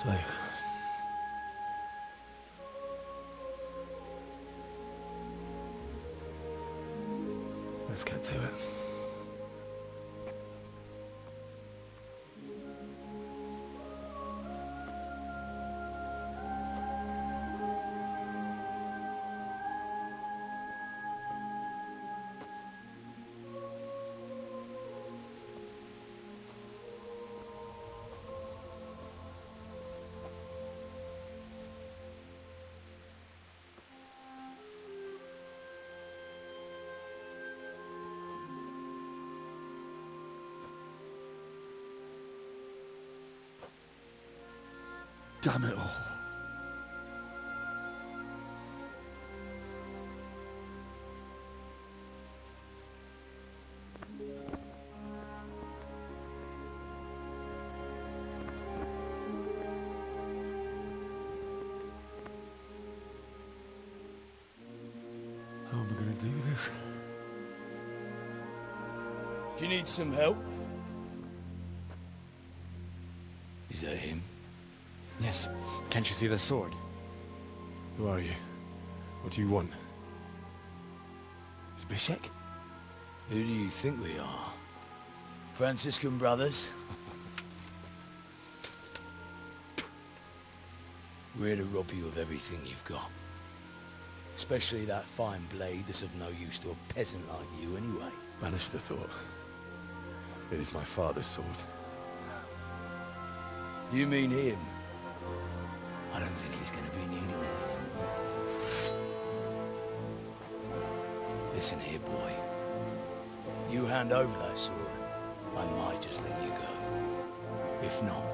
So, let's get to it. Damn it all. How am I going to do this? Do you need some help? Is that him? Yes. Can't you see the sword? Who are you? What do you want? Is Bishek? Who do you think we are? Franciscan brothers? We're here to rob you of everything you've got. Especially that fine blade that's of no use to a peasant like you anyway. Banish the thought. It is my father's sword. You mean him? I don't think he's going to be needing it. Listen here, boy. You hand over that sword, I might just let you go. If not,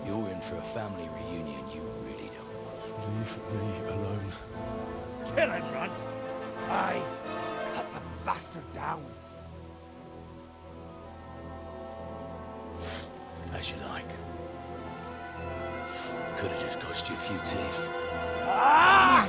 you're in for a family reunion you really don't want. Leave me alone. Kill him, Runt! Aye, cut the bastard down. As you like. Could have just cost you a few teeth. Ah!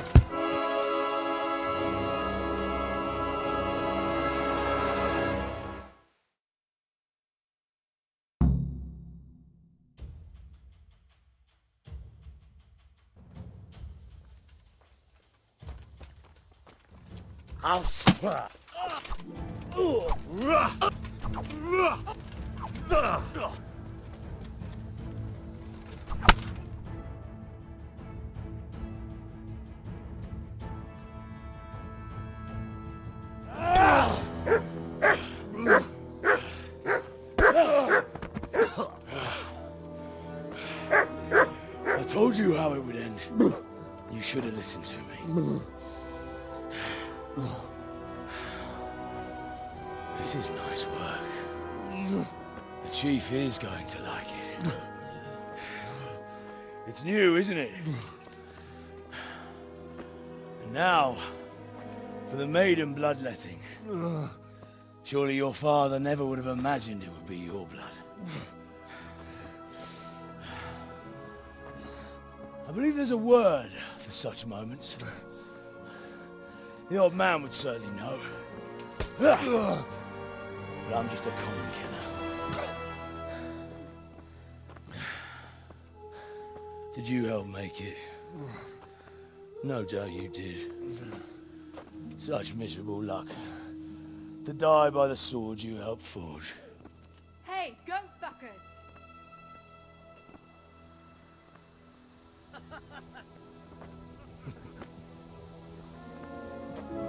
I'll swear. I told you how it would end. You should have listened to me. This is nice work. The chief is going to like it. It's new, isn't it? And now, for the maiden bloodletting. Surely your father never would have imagined it would be your blood. I believe there's a word for such moments. The old man would certainly know. But I'm just a common killer. Did you help make it? No doubt you did. Such miserable luck. To die by the sword you helped forge. Hey, go fuckers!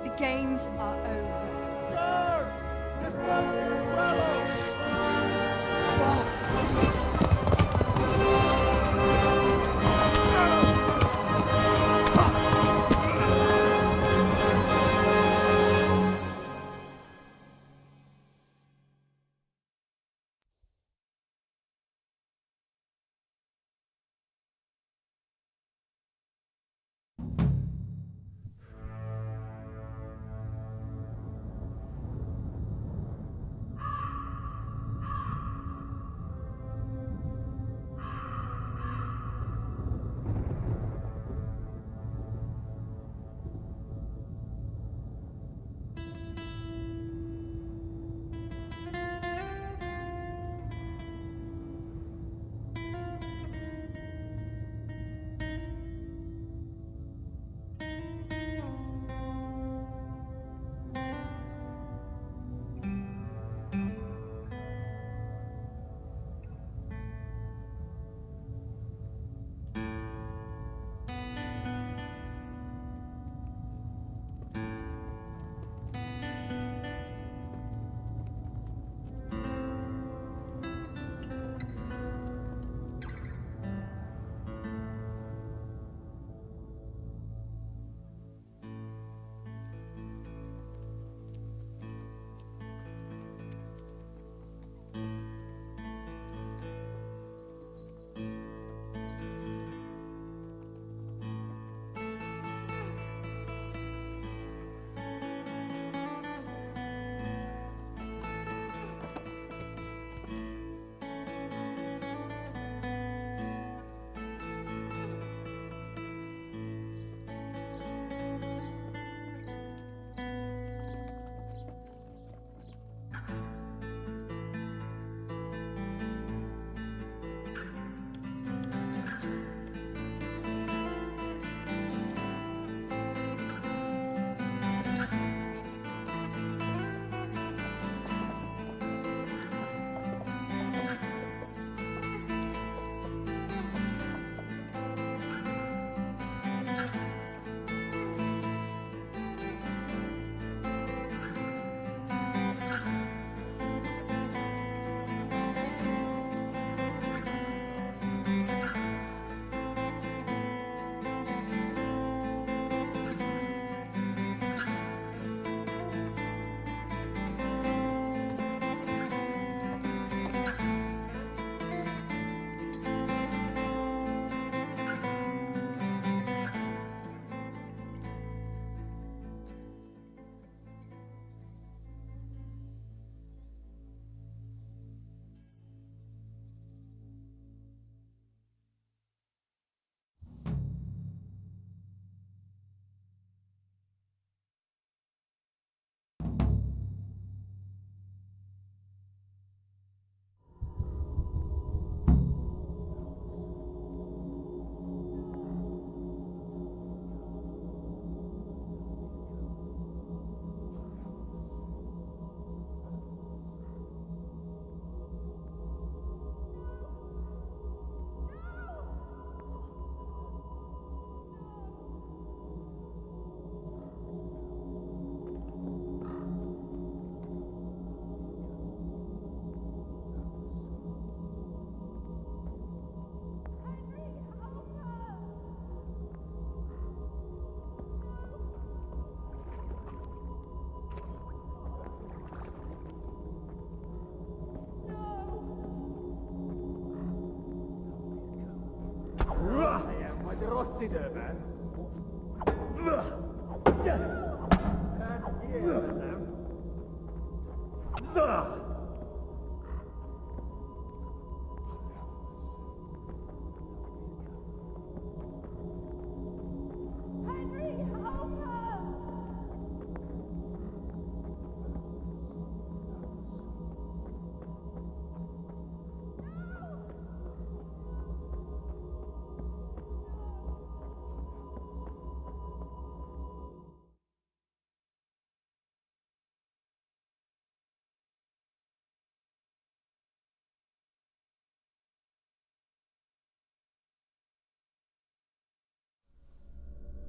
The games are over. This place is well.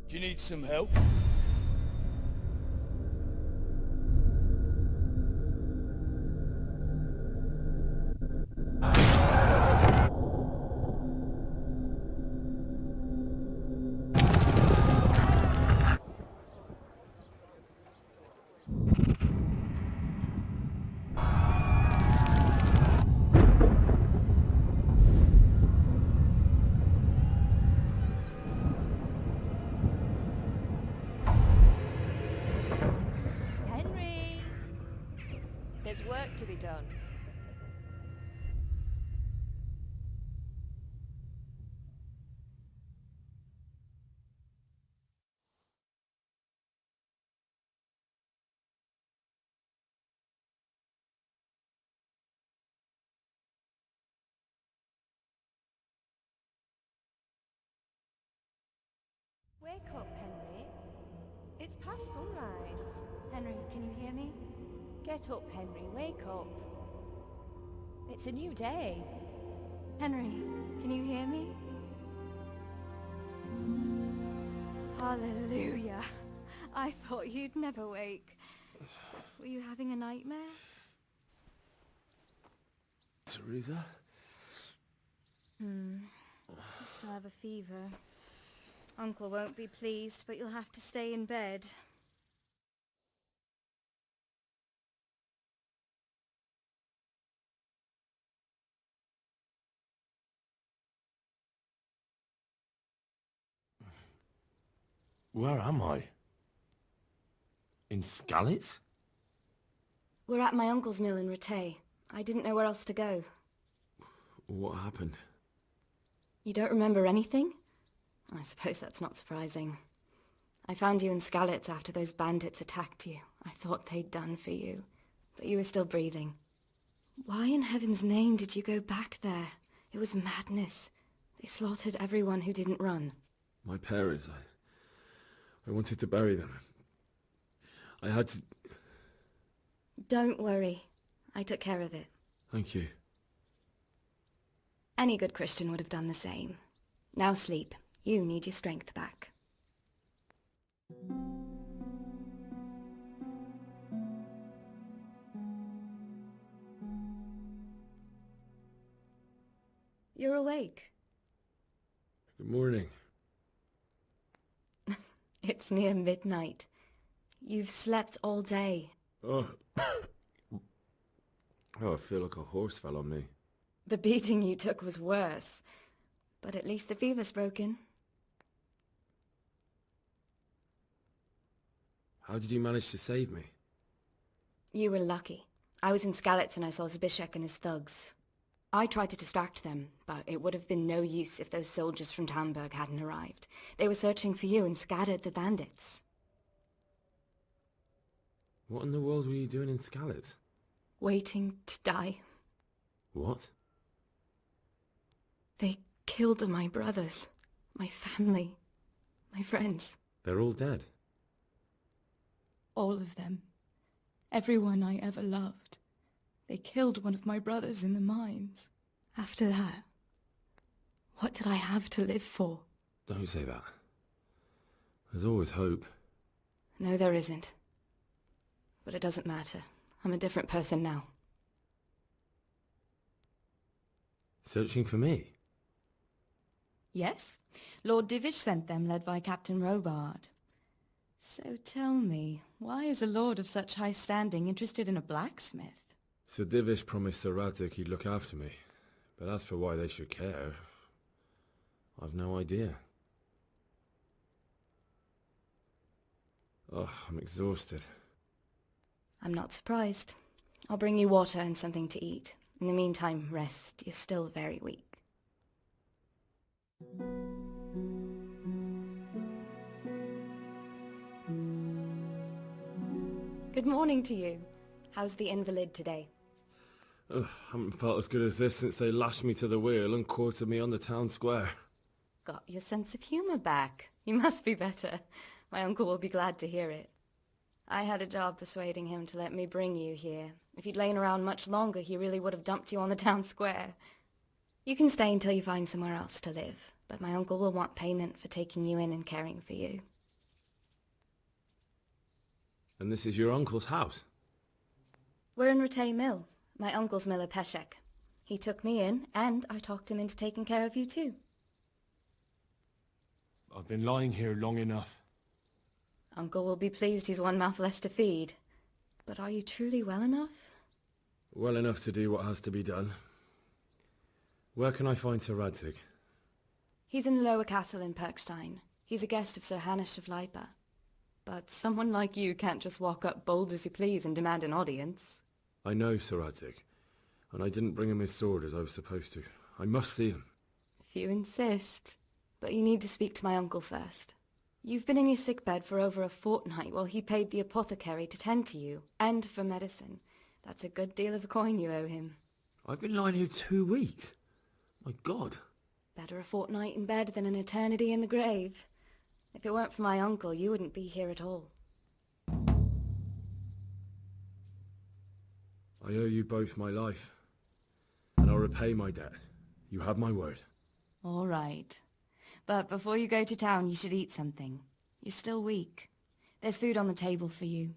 Do you need some help? Henry! There's work to be done. Wake up, Henry. It's past sunrise. Henry, can you hear me? Get up, Henry. Wake up. It's a new day. Henry, can you hear me? Hallelujah. I thought you'd never wake. Were you having a nightmare? Teresa? You still have a fever. Uncle won't be pleased, but you'll have to stay in bed. Where am I? In Skalitz? We're at my uncle's mill in Rattay. I didn't know where else to go. What happened? You don't remember anything? I suppose that's not surprising. I found you in Skalitz after those bandits attacked you. I thought they'd done for you, but you were still breathing. Why in heaven's name did you go back there? It was madness. They slaughtered everyone who didn't run. My parents, I wanted to bury them. I had to... Don't worry. I took care of it. Thank you. Any good Christian would have done the same. Now sleep. You need your strength back. You're awake. Good morning. It's near midnight. You've slept all day. Oh. Oh, I feel like a horse fell on me. The beating you took was worse. But at least the fever's broken. How did you manage to save me? You were lucky. I was in Skalitz and I saw Zbyszek and his thugs. I tried to distract them, but it would have been no use if those soldiers from Tamburg hadn't arrived. They were searching for you and scattered the bandits. What in the world were you doing in Skalitz? Waiting to die. What? They killed my brothers, my family, my friends. They're all dead. All of them. Everyone I ever loved. They killed one of my brothers in the mines. After that, what did I have to live for? Don't say that. There's always hope. No, there isn't. But it doesn't matter. I'm a different person now. Searching for me? Yes. Lord Divish sent them, led by Captain Robard. So tell me, why is a lord of such high standing interested in a blacksmith? Sir Divish promised Sir Radek he'd look after me. But as for why they should care, I've no idea. Oh, I'm exhausted. I'm not surprised. I'll bring you water and something to eat. In the meantime, rest. You're still very weak. Good morning to you. How's the invalid today? Ugh, haven't felt as good as this since they lashed me to the wheel and quartered me on the town square. Got your sense of humour back. You must be better. My uncle will be glad to hear it. I had a job persuading him to let me bring you here. If you'd lain around much longer, he really would have dumped you on the town square. You can stay until you find somewhere else to live, but my uncle will want payment for taking you in and caring for you. And this is your uncle's house? We're in Rattay Mill. My uncle's miller Peshek. He took me in, and I talked him into taking care of you too. I've been lying here long enough. Uncle will be pleased he's one mouth less to feed. But are you truly well enough? Well enough to do what has to be done. Where can I find Sir Radzig? He's in the lower castle in Perkstein. He's a guest of Sir Hanush of Leipa. But someone like you can't just walk up bold as you please and demand an audience. I know Sir Radzig, and I didn't bring him his sword as I was supposed to. I must see him. If you insist. But you need to speak to my uncle first. You've been in your sickbed for over a fortnight while he paid the apothecary to tend to you, and for medicine. That's a good deal of a coin you owe him. I've been lying here 2 weeks. My God. Better a fortnight in bed than an eternity in the grave. If it weren't for my uncle, you wouldn't be here at all. I owe you both my life, and I'll repay my debt. You have my word. All right. But before you go to town, you should eat something. You're still weak. There's food on the table for you.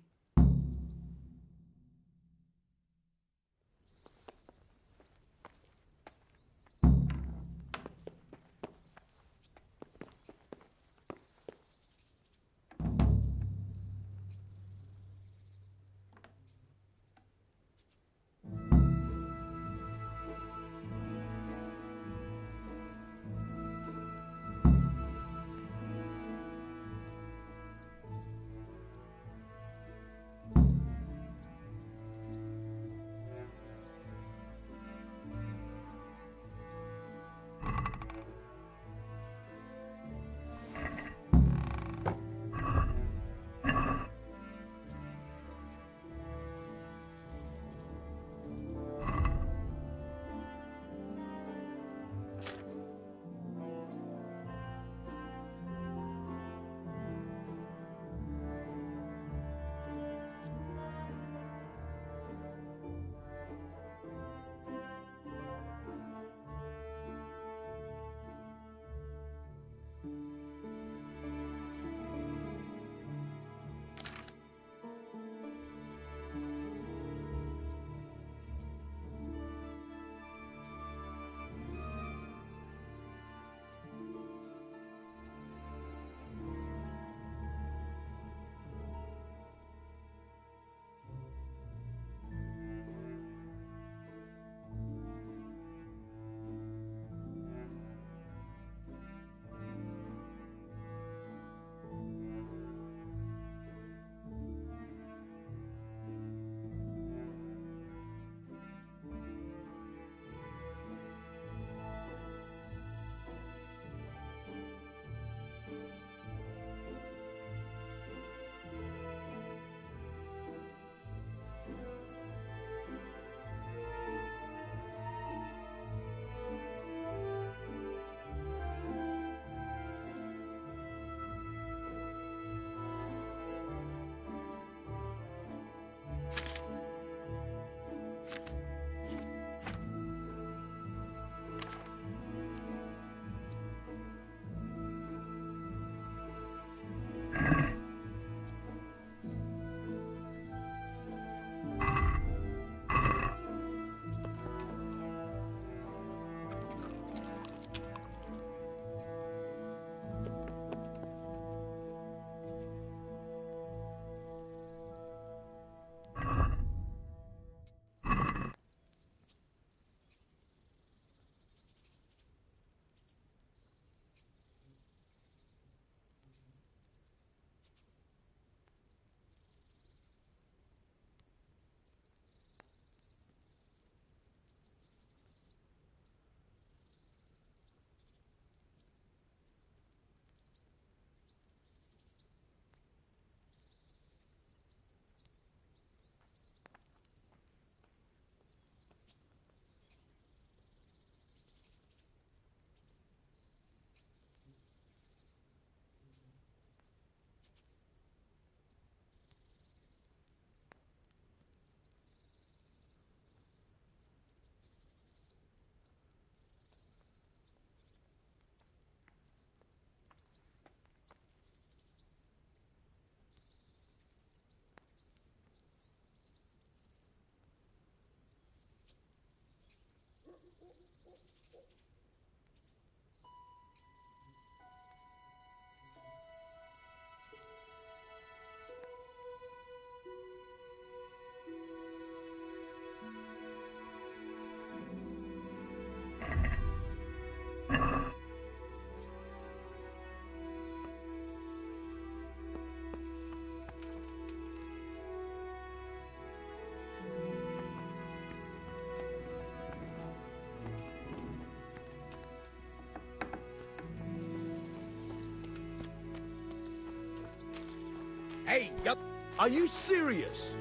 Hey, yup. Are you serious?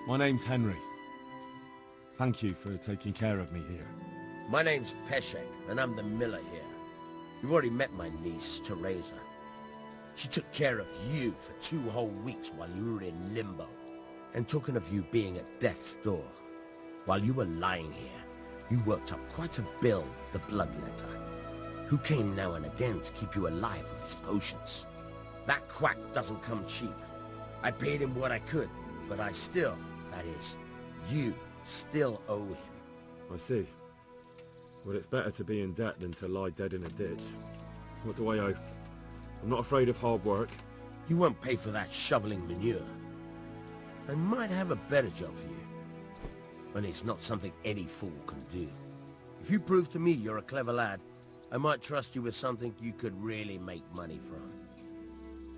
My name's Henry. Thank you for taking care of me here. My name's Peshek, and I'm the miller here. You've already met my niece, Teresa. She took care of you for 2 whole weeks while you were in limbo. And talking of you being at death's door, while you were lying here, you worked up quite a bill with the bloodletter, who came now and again to keep you alive with his potions. That quack doesn't come cheap. I paid him what I could, but I still, that is, you still owe him. I see. Well, it's better to be in debt than to lie dead in a ditch. What do I owe? I'm not afraid of hard work. You won't pay for that shoveling manure. I might have a better job for you. And it's not something any fool can do. If you prove to me you're a clever lad, I might trust you with something you could really make money from.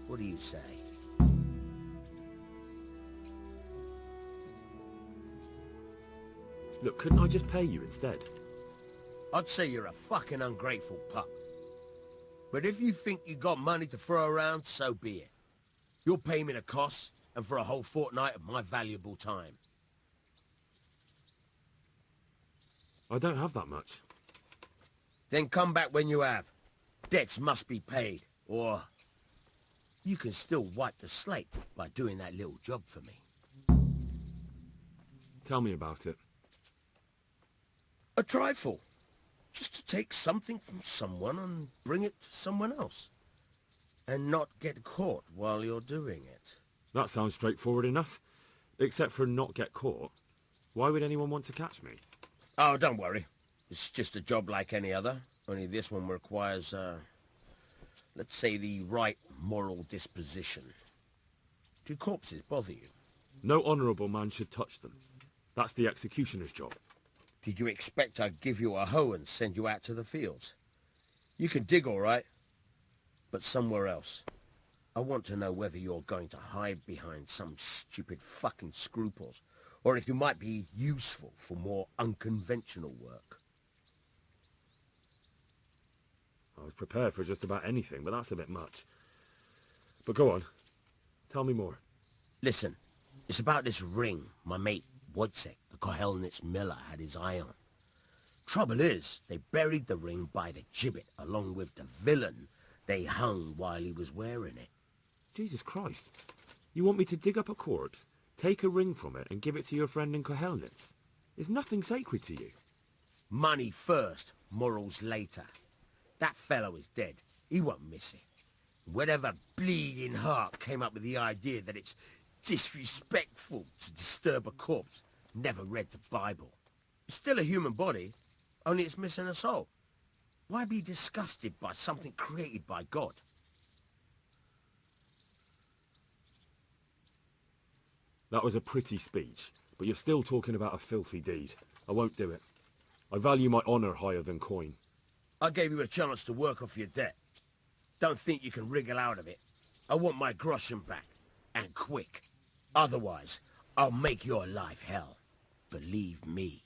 What do you say? Look, couldn't I just pay you instead? I'd say you're a fucking ungrateful pup. But if you think you got money to throw around, so be it. You'll pay me the costs, and for a whole fortnight of my valuable time. I don't have that much. Then come back when you have. Debts must be paid, or you can still wipe the slate by doing that little job for me. Tell me about it. A trifle. Just to take something from someone and bring it to someone else. And not get caught while you're doing it. That sounds straightforward enough. Except for not get caught. Why would anyone want to catch me? Oh, don't worry. It's just a job like any other. Only this one requires, let's say the right moral disposition. Do corpses bother you? No honourable man should touch them. That's the executioner's job. Did you expect I'd give you a hoe and send you out to the fields? You can dig all right, but somewhere else. I want to know whether you're going to hide behind some stupid fucking scruples, or if you might be useful for more unconventional work. I was prepared for just about anything, but that's a bit much. But go on. Tell me more. Listen, it's about this ring my mate Wojciech, the Kohelnitz miller, had his eye on. Trouble is, they buried the ring by the gibbet along with the villain they hung while he was wearing it. Jesus Christ. You want me to dig up a corpse, take a ring from it, and give it to your friend in Kohelnitz? Is nothing sacred to you? Money first, morals later. That fellow is dead. He won't miss it. Whatever bleeding heart came up with the idea that it's disrespectful to disturb a corpse never read the Bible. It's still a human body, only it's missing a soul. Why be disgusted by something created by God? That was a pretty speech, but you're still talking about a filthy deed. I won't do it. I value my honour higher than coin. I gave you a chance to work off your debt. Don't think you can wriggle out of it. I want my groschen back, and quick. Otherwise, I'll make your life hell. Believe me.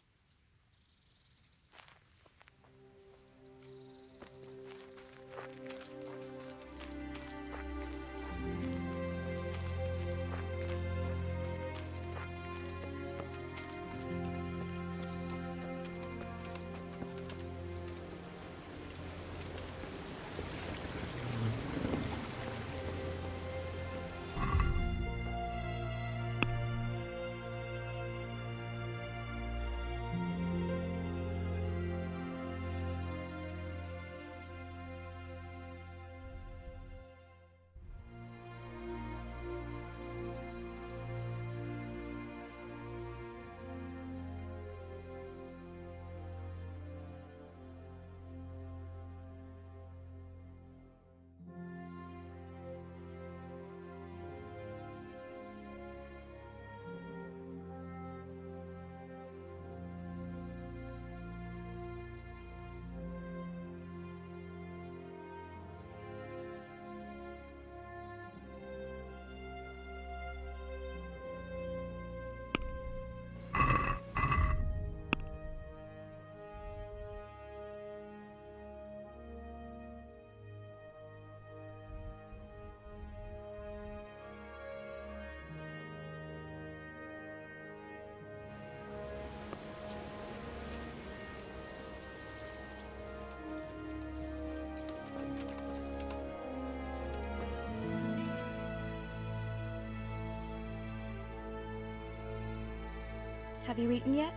Have you eaten yet?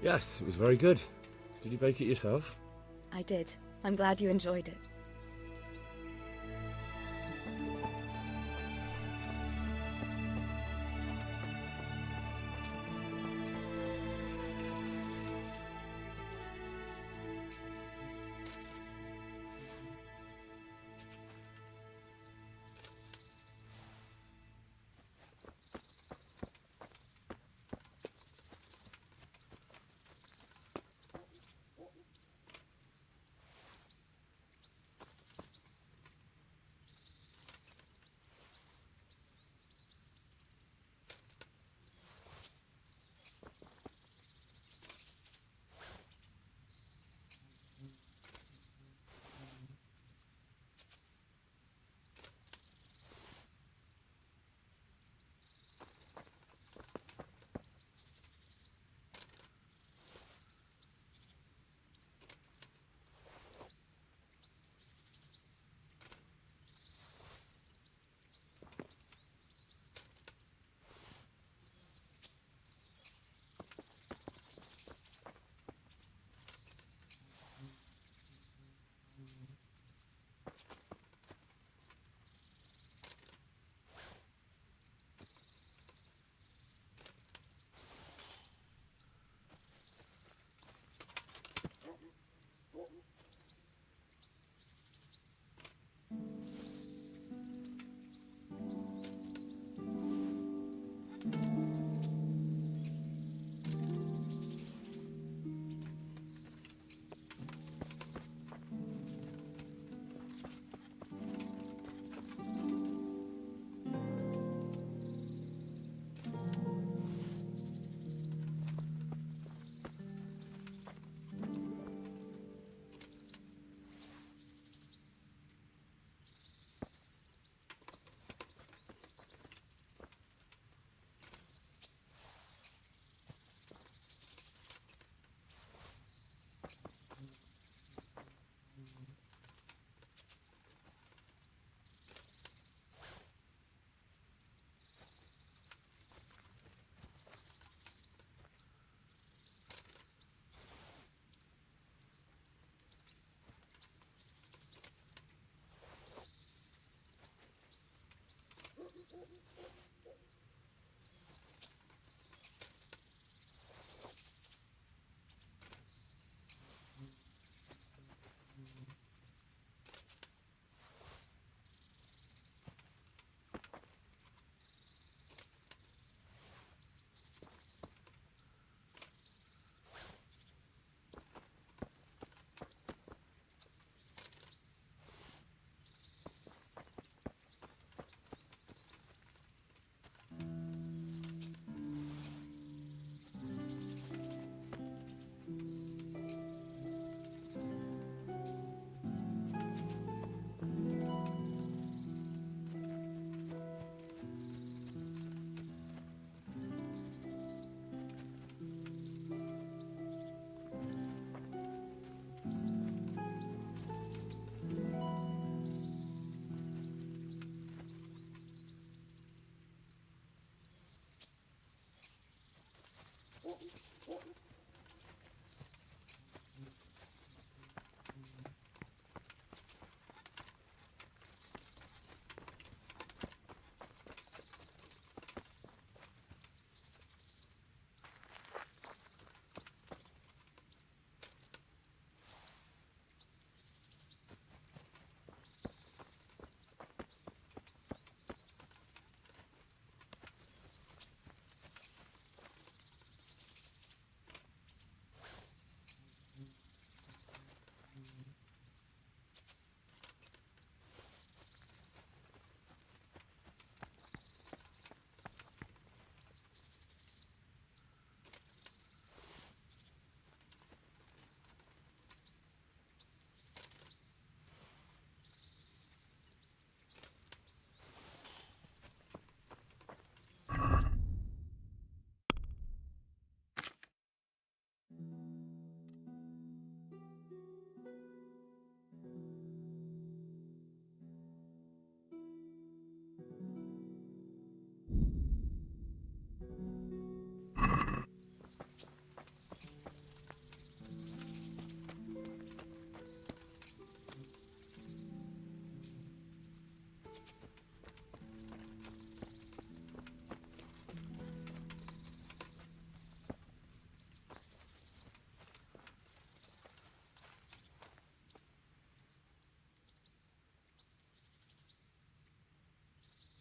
Yes, it was very good. Did you bake it yourself? I did. I'm glad you enjoyed it.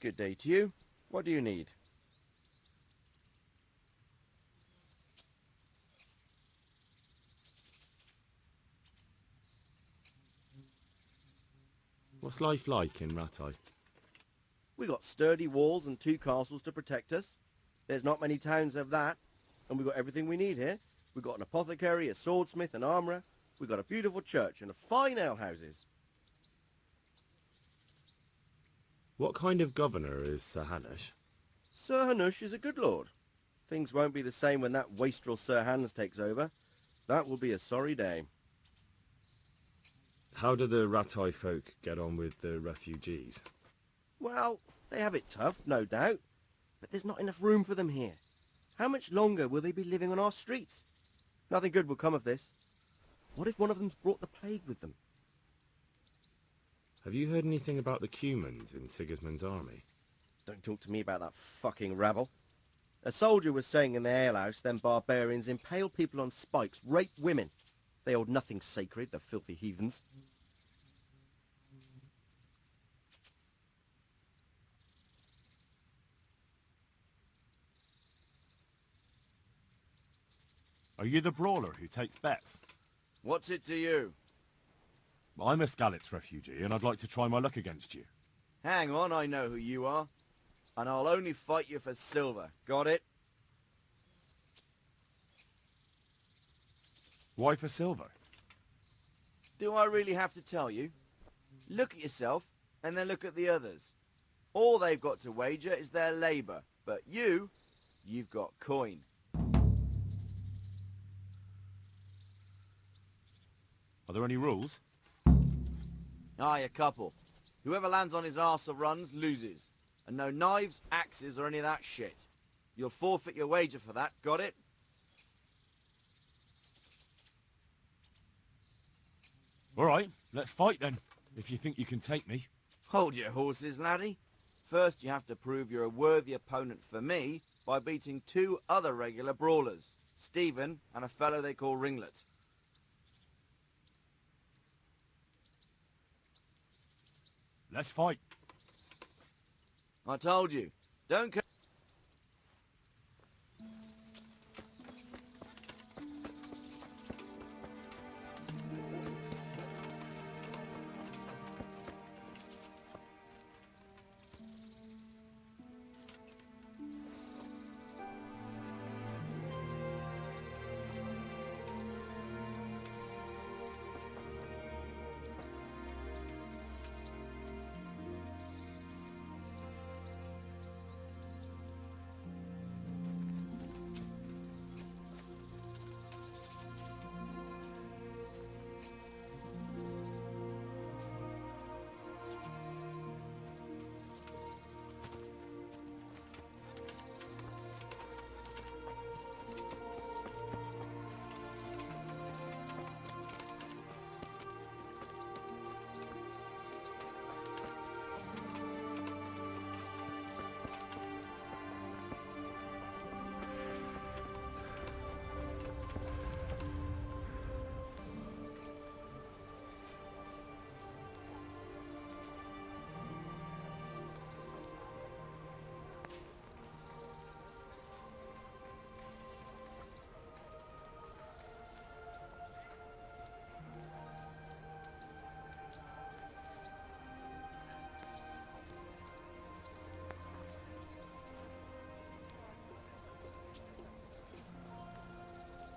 Good day to you. What do you need? What's life like in Rattay? We got sturdy walls and 2 castles to protect us. There's not many towns have that, and we got everything we need here. We got an apothecary, a swordsmith, an armourer. We got a beautiful church and a fine alehouses. What kind of governor is Sir Hanush? Sir Hanush is a good lord. Things won't be the same when that wastrel Sir Hans takes over. That will be a sorry day. How do the Rattay folk get on with the refugees? Well, they have it tough, no doubt. But there's not enough room for them here. How much longer will they be living on our streets? Nothing good will come of this. What if one of them's brought the plague with them? Have you heard anything about the Cumans in Sigismund's army? Don't talk to me about that fucking rabble. A soldier was saying in the alehouse them barbarians impale people on spikes, rape women. They hold nothing sacred, the filthy heathens. Are you the brawler who takes bets? What's it to you? I'm a Skalitz refugee, and I'd like to try my luck against you. Hang on, I know who you are. And I'll only fight you for silver. Got it? Why for silver? Do I really have to tell you? Look at yourself, and then look at the others. All they've got to wager is their labour. But you've got coin. Are there any rules? Aye, a couple. Whoever lands on his arse or runs, loses. And no knives, axes, or any of that shit. You'll forfeit your wager for that, got it? All right, let's fight then, if you think you can take me. Hold your horses, laddie. First you have to prove you're a worthy opponent for me by beating 2 other regular brawlers, Stephen and a fellow they call Ringlet. Let's fight. I told you, don't come.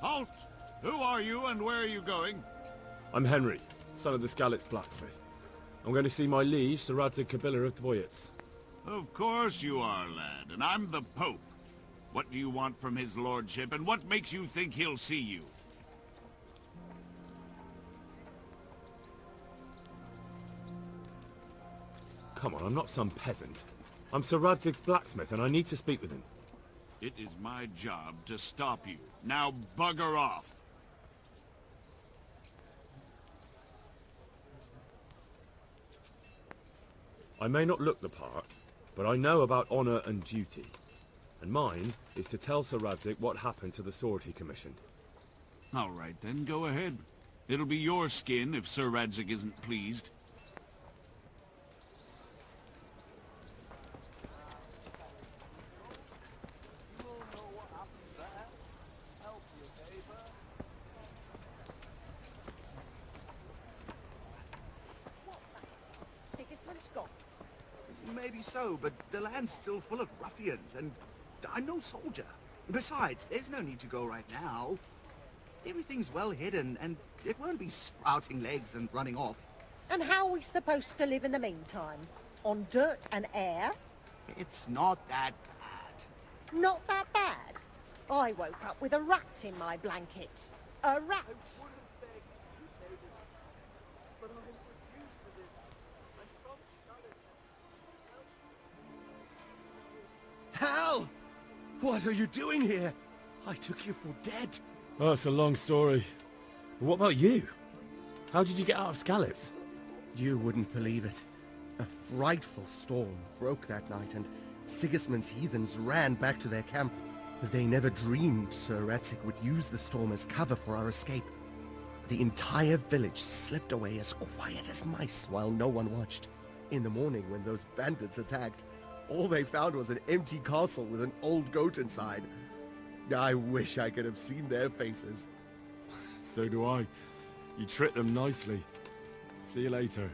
Halt! Who are you and where are you going? I'm Henry, son of the Skalitz blacksmith. I'm going to see my liege, Sir Radzig Kabila of Dvoyets. Of course you are, lad, and I'm the Pope. What do you want from his lordship, and what makes you think he'll see you? Come on, I'm not some peasant. I'm Sir Radzig's blacksmith, and I need to speak with him. It is my job to stop you. Now bugger off! I may not look the part, but I know about honour and duty. And mine is to tell Sir Radzig what happened to the sword he commissioned. All right then, go ahead. It'll be your skin if Sir Radzig isn't pleased. so, but the land's still full of ruffians, and I'm no soldier. Besides, there's no need to go right now. Everything's well hidden, and it won't be sprouting legs and running off. And how are we supposed to live in the meantime? On dirt and air? It's not that bad. Not that bad. I woke up with a rat in my blanket. A rat. Hal! What are you doing here? I took you for dead. Oh, it's a long story. But what about you? How did you get out of Skalitz? You wouldn't believe it. A frightful storm broke that night, and Sigismund's heathens ran back to their camp. They never dreamed Sir Ratzik would use the storm as cover for our escape. The entire village slipped away as quiet as mice while no one watched. In the morning, when those bandits attacked, all they found was an empty castle with an old goat inside. I wish I could have seen their faces. So do I. You tricked them nicely. See you later.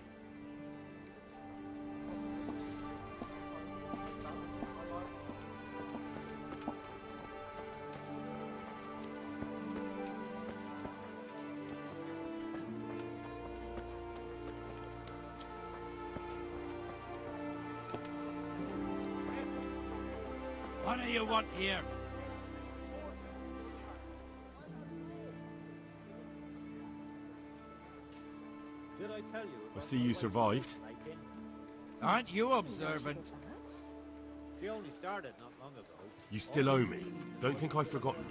What do you want here? Did I tell you? I see you survived. Aren't you observant? She only started not long ago. You still owe me. Don't think I've forgotten.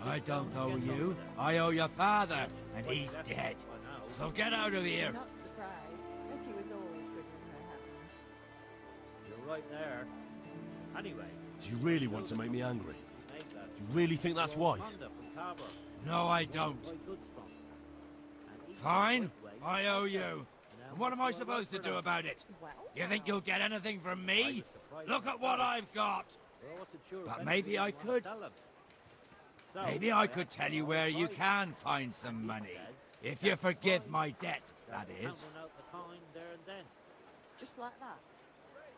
I don't owe you. I owe your father, and he's dead. So get out of here. Not surprised. Betty was always good in her hands. You're right there. Anyway. Do you really want to make me angry? Do you really think that's wise? No, I don't. Fine. I owe you. And what am I supposed to do about it? You think you'll get anything from me? Look at what I've got. But maybe I could. Maybe I could tell you where you can find some money. If you forgive my debt, that is. Just like that.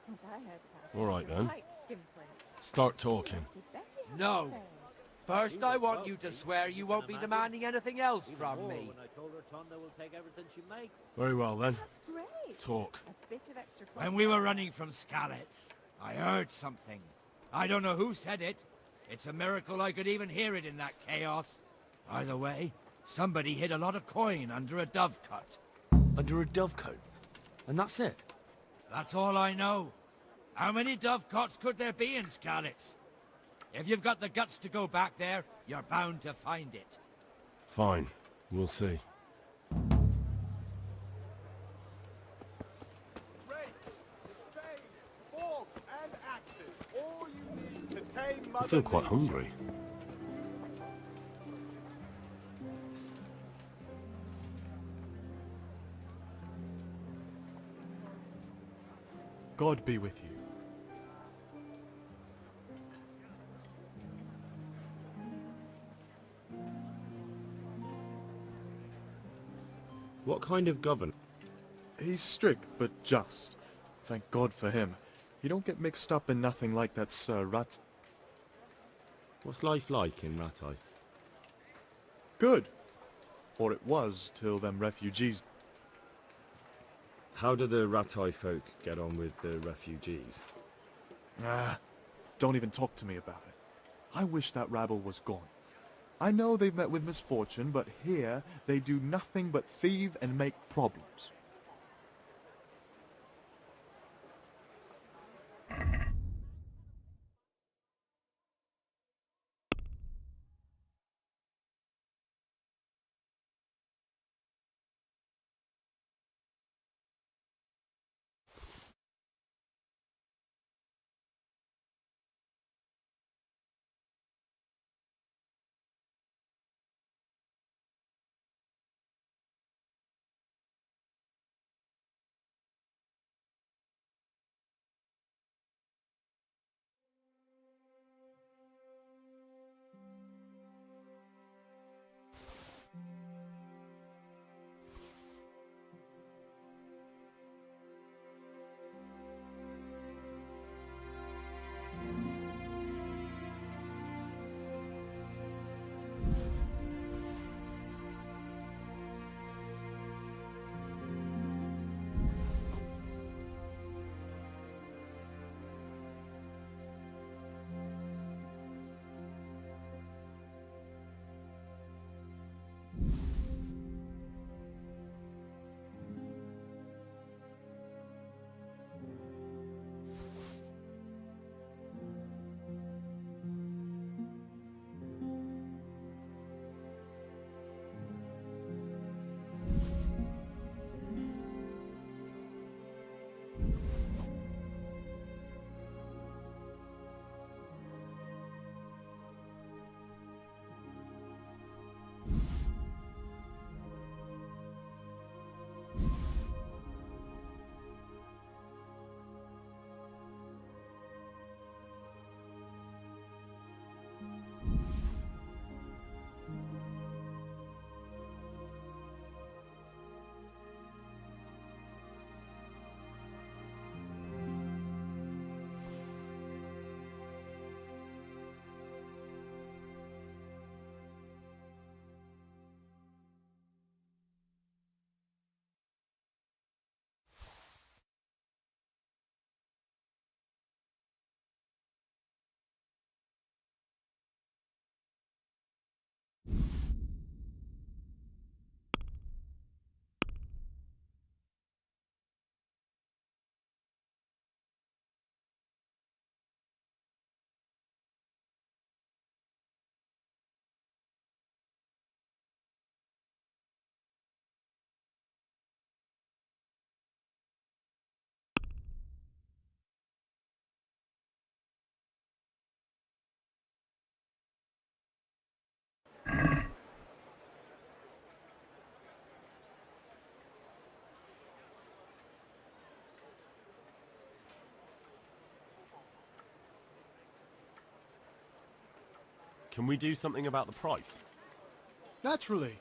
And I heard about All right, then. Like skinflints. Start talking. No. First, I want you to swear you won't be demanding anything else from me. When I told her Tonda will take everything she makes. Very well, then. That's great. Talk. A bit of extra When we were running from Skalitz, I heard something. I don't know who said it. It's a miracle I could even hear it in that chaos. Either way, somebody hid a lot of coin under a dovecote. Under a dovecote? And that's it? That's all I know. How many dovecotes could there be in Skalitz? If you've got the guts to go back there, you're bound to find it. Fine. We'll see. I feel quite hungry. God be with you. What kind of governor? He's strict, but just. Thank God for him. You don't get mixed up in nothing like that Sir Rat. What's life like in Ratai? Good. Or it was, till them refugees. How do the Ratai folk get on with the refugees? Ah, don't even talk to me about it. I wish that rabble was gone. I know they've met with misfortune, but here they do nothing but thieve and make problems. Can we do something about the price? Naturally.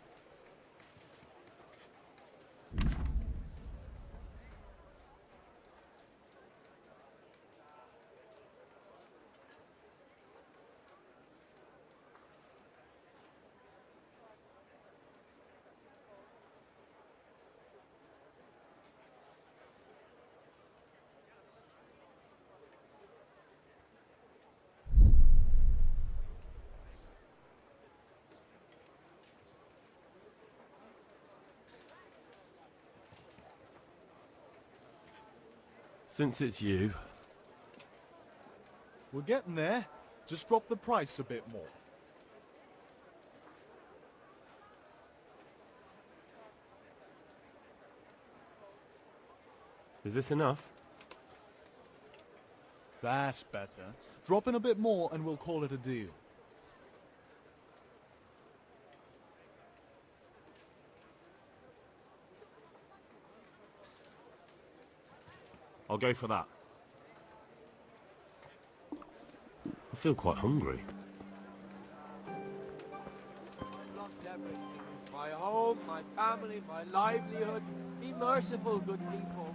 Since it's you, We're getting there. Just drop the price a bit more. is this enough? That's better. Drop in a bit more and we'll call it a deal. I'll go for that. I feel quite hungry. Lost everything. My home, my family, my livelihood. Be merciful, good people.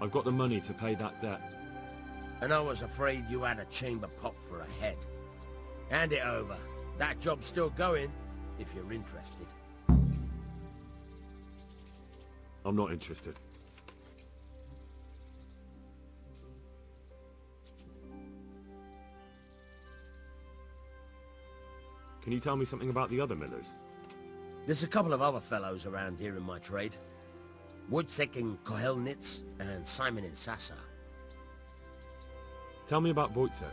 I've got the money to pay that debt. And I was afraid you had a chamber pot for a head. Hand it over. That job's still going, if you're interested. I'm not interested. Can you tell me something about the other millers? There's a couple of other fellows around here in my trade. Wojciech in Kohelnitz and Simon in Sasa. Tell me about Wojciech.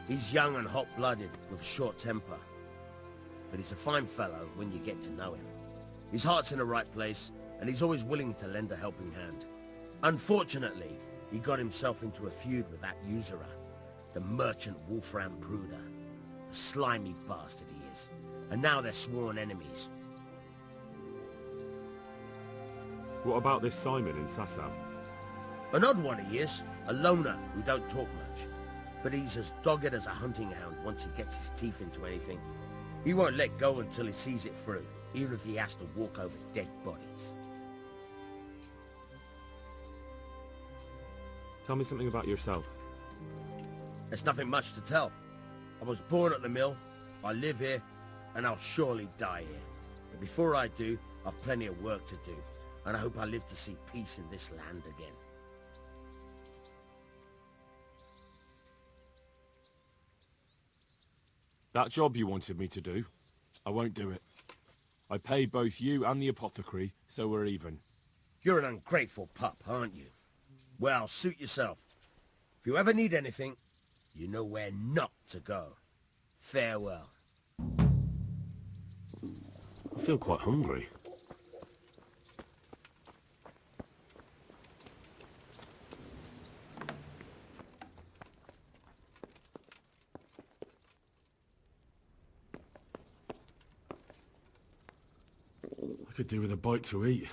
He's young and hot-blooded, with a short temper. But he's a fine fellow when you get to know him. His heart's in the right place, and he's always willing to lend a helping hand. Unfortunately, he got himself into a feud with that usurer, the merchant Wolfram Pruder. A slimy bastard he is. And now they're sworn enemies. What about this Simon in Sasa? An odd one he is, a loner who don't talk much. But he's as dogged as a hunting hound once he gets his teeth into anything. He won't let go until he sees it through, even if he has to walk over dead bodies. Tell me something about yourself. There's nothing much to tell. I was born at the mill, I live here, and I'll surely die here. But before I do, I've plenty of work to do, and I hope I live to see peace in this land again. That job you wanted me to do, I won't do it. I paid both you and the apothecary, so we're even. You're an ungrateful pup, aren't you? Well, suit yourself. If you ever need anything, you know where not to go. Farewell. I feel quite hungry. I could do with a bite to eat.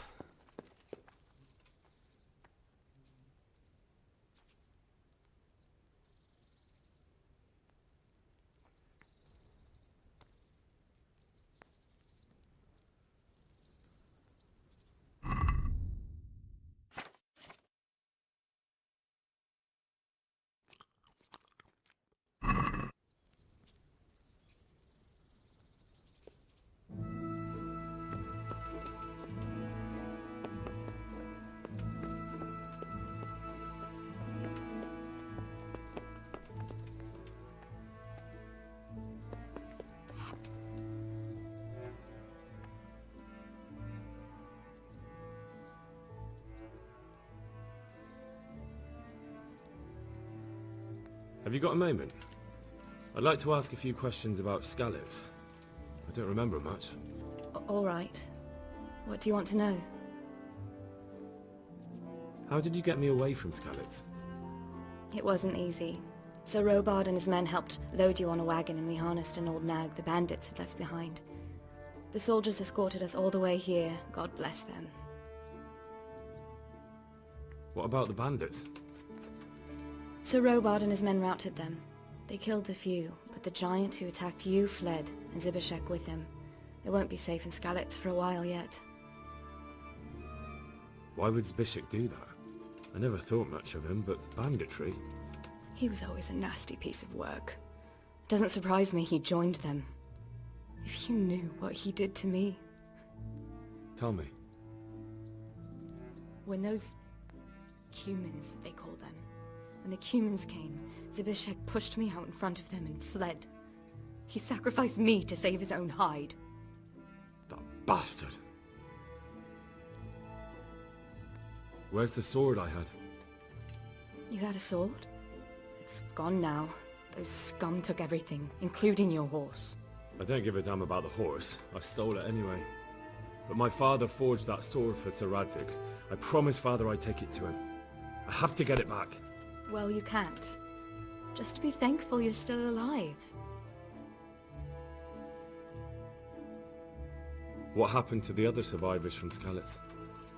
Have you got a moment? I'd like to ask a few questions about Skalitz. I don't remember much. All right. What do you want to know? How did you get me away from Skalitz? It wasn't easy. Sir Robard and his men helped load you on a wagon and we harnessed an old nag the bandits had left behind. The soldiers escorted us all the way here, God bless them. What about the bandits? Sir Robard and his men routed them. They killed the few, but the giant who attacked you fled, and Zbyszek with him. It won't be safe in Skalitz for a while yet. Why would Zbyszek do that? I never thought much of him, but banditry? He was always a nasty piece of work. Doesn't surprise me he joined them. If you knew what he did to me. Tell me. When those cumins, they call them, when the cumins came, Zbyszek pushed me out in front of them and fled. He sacrificed me to save his own hide. That bastard! Where's the sword I had? You had a sword? It's gone now. Those scum took everything, including your horse. I don't give a damn about the horse. I stole it anyway. But my father forged that sword for Sir Radzik. I promised father I'd take it to him. I have to get it back. Well, you can't. Just be thankful you're still alive. What happened to the other survivors from Skalitz?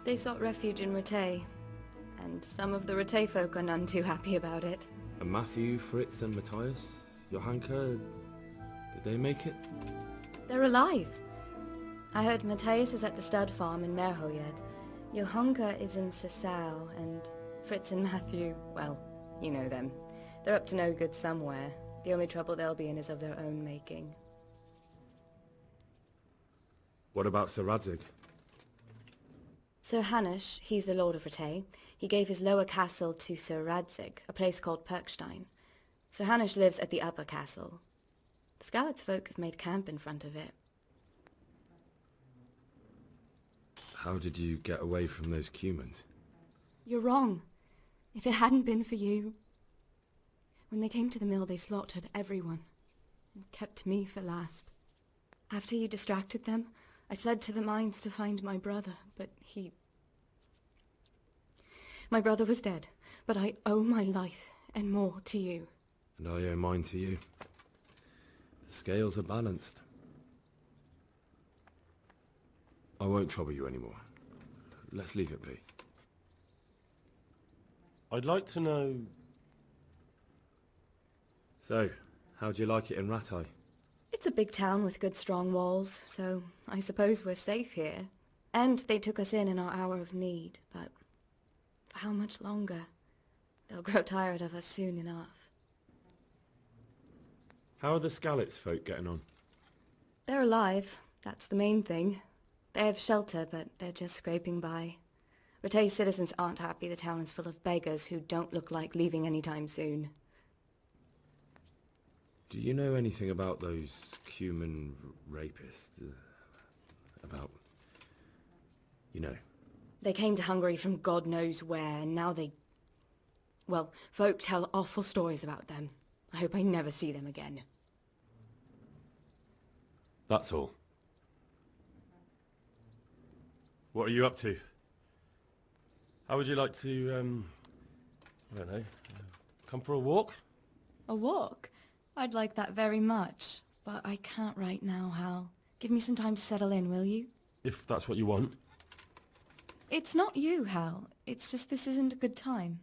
They sought refuge in Ratay, and some of the Ratay folk are none too happy about it. And Matthew, Fritz and Matthias? Johanka? Did they make it? They're alive. I heard Matthias is at the stud farm in Merhojed. Johunga is in Sasau, and Fritz and Matthew, well, you know them. They're up to no good somewhere. The only trouble they'll be in is of their own making. What about Sir Radzig? Sir Hanush, he's the Lord of Rattay. He gave his lower castle to Sir Radzig, a place called Perkstein. Sir Hanush lives at the upper castle. The Skalitz folk have made camp in front of it. How did you get away from those Cumans? You're wrong. If it hadn't been for you... When they came to the mill, they slaughtered everyone, and kept me for last. After you distracted them, I fled to the mines to find my brother, but he... My brother was dead, but I owe my life and more to you. And I owe mine to you. The scales are balanced. I won't trouble you anymore. Let's leave it be. I'd like to know... So, how'd you like it in Rattay? It's a big town with good strong walls, so I suppose we're safe here. And they took us in our hour of need, but for how much longer? They'll grow tired of us soon enough. How are the Skalitz folk getting on? They're alive, that's the main thing. They have shelter, but they're just scraping by. Rattay's citizens aren't happy the town is full of beggars who don't look like leaving anytime soon. Do you know anything about those Cuman rapists? About... you know. They came to Hungary from God knows where, and now they... Well, folk tell awful stories about them. I hope I never see them again. That's all. What are you up to? How would you like to, I don't know, come for a walk? A walk? I'd like that very much, but I can't right now, Hal. Give me some time to settle in, will you? If that's what you want. It's not you, Hal. It's just this isn't a good time.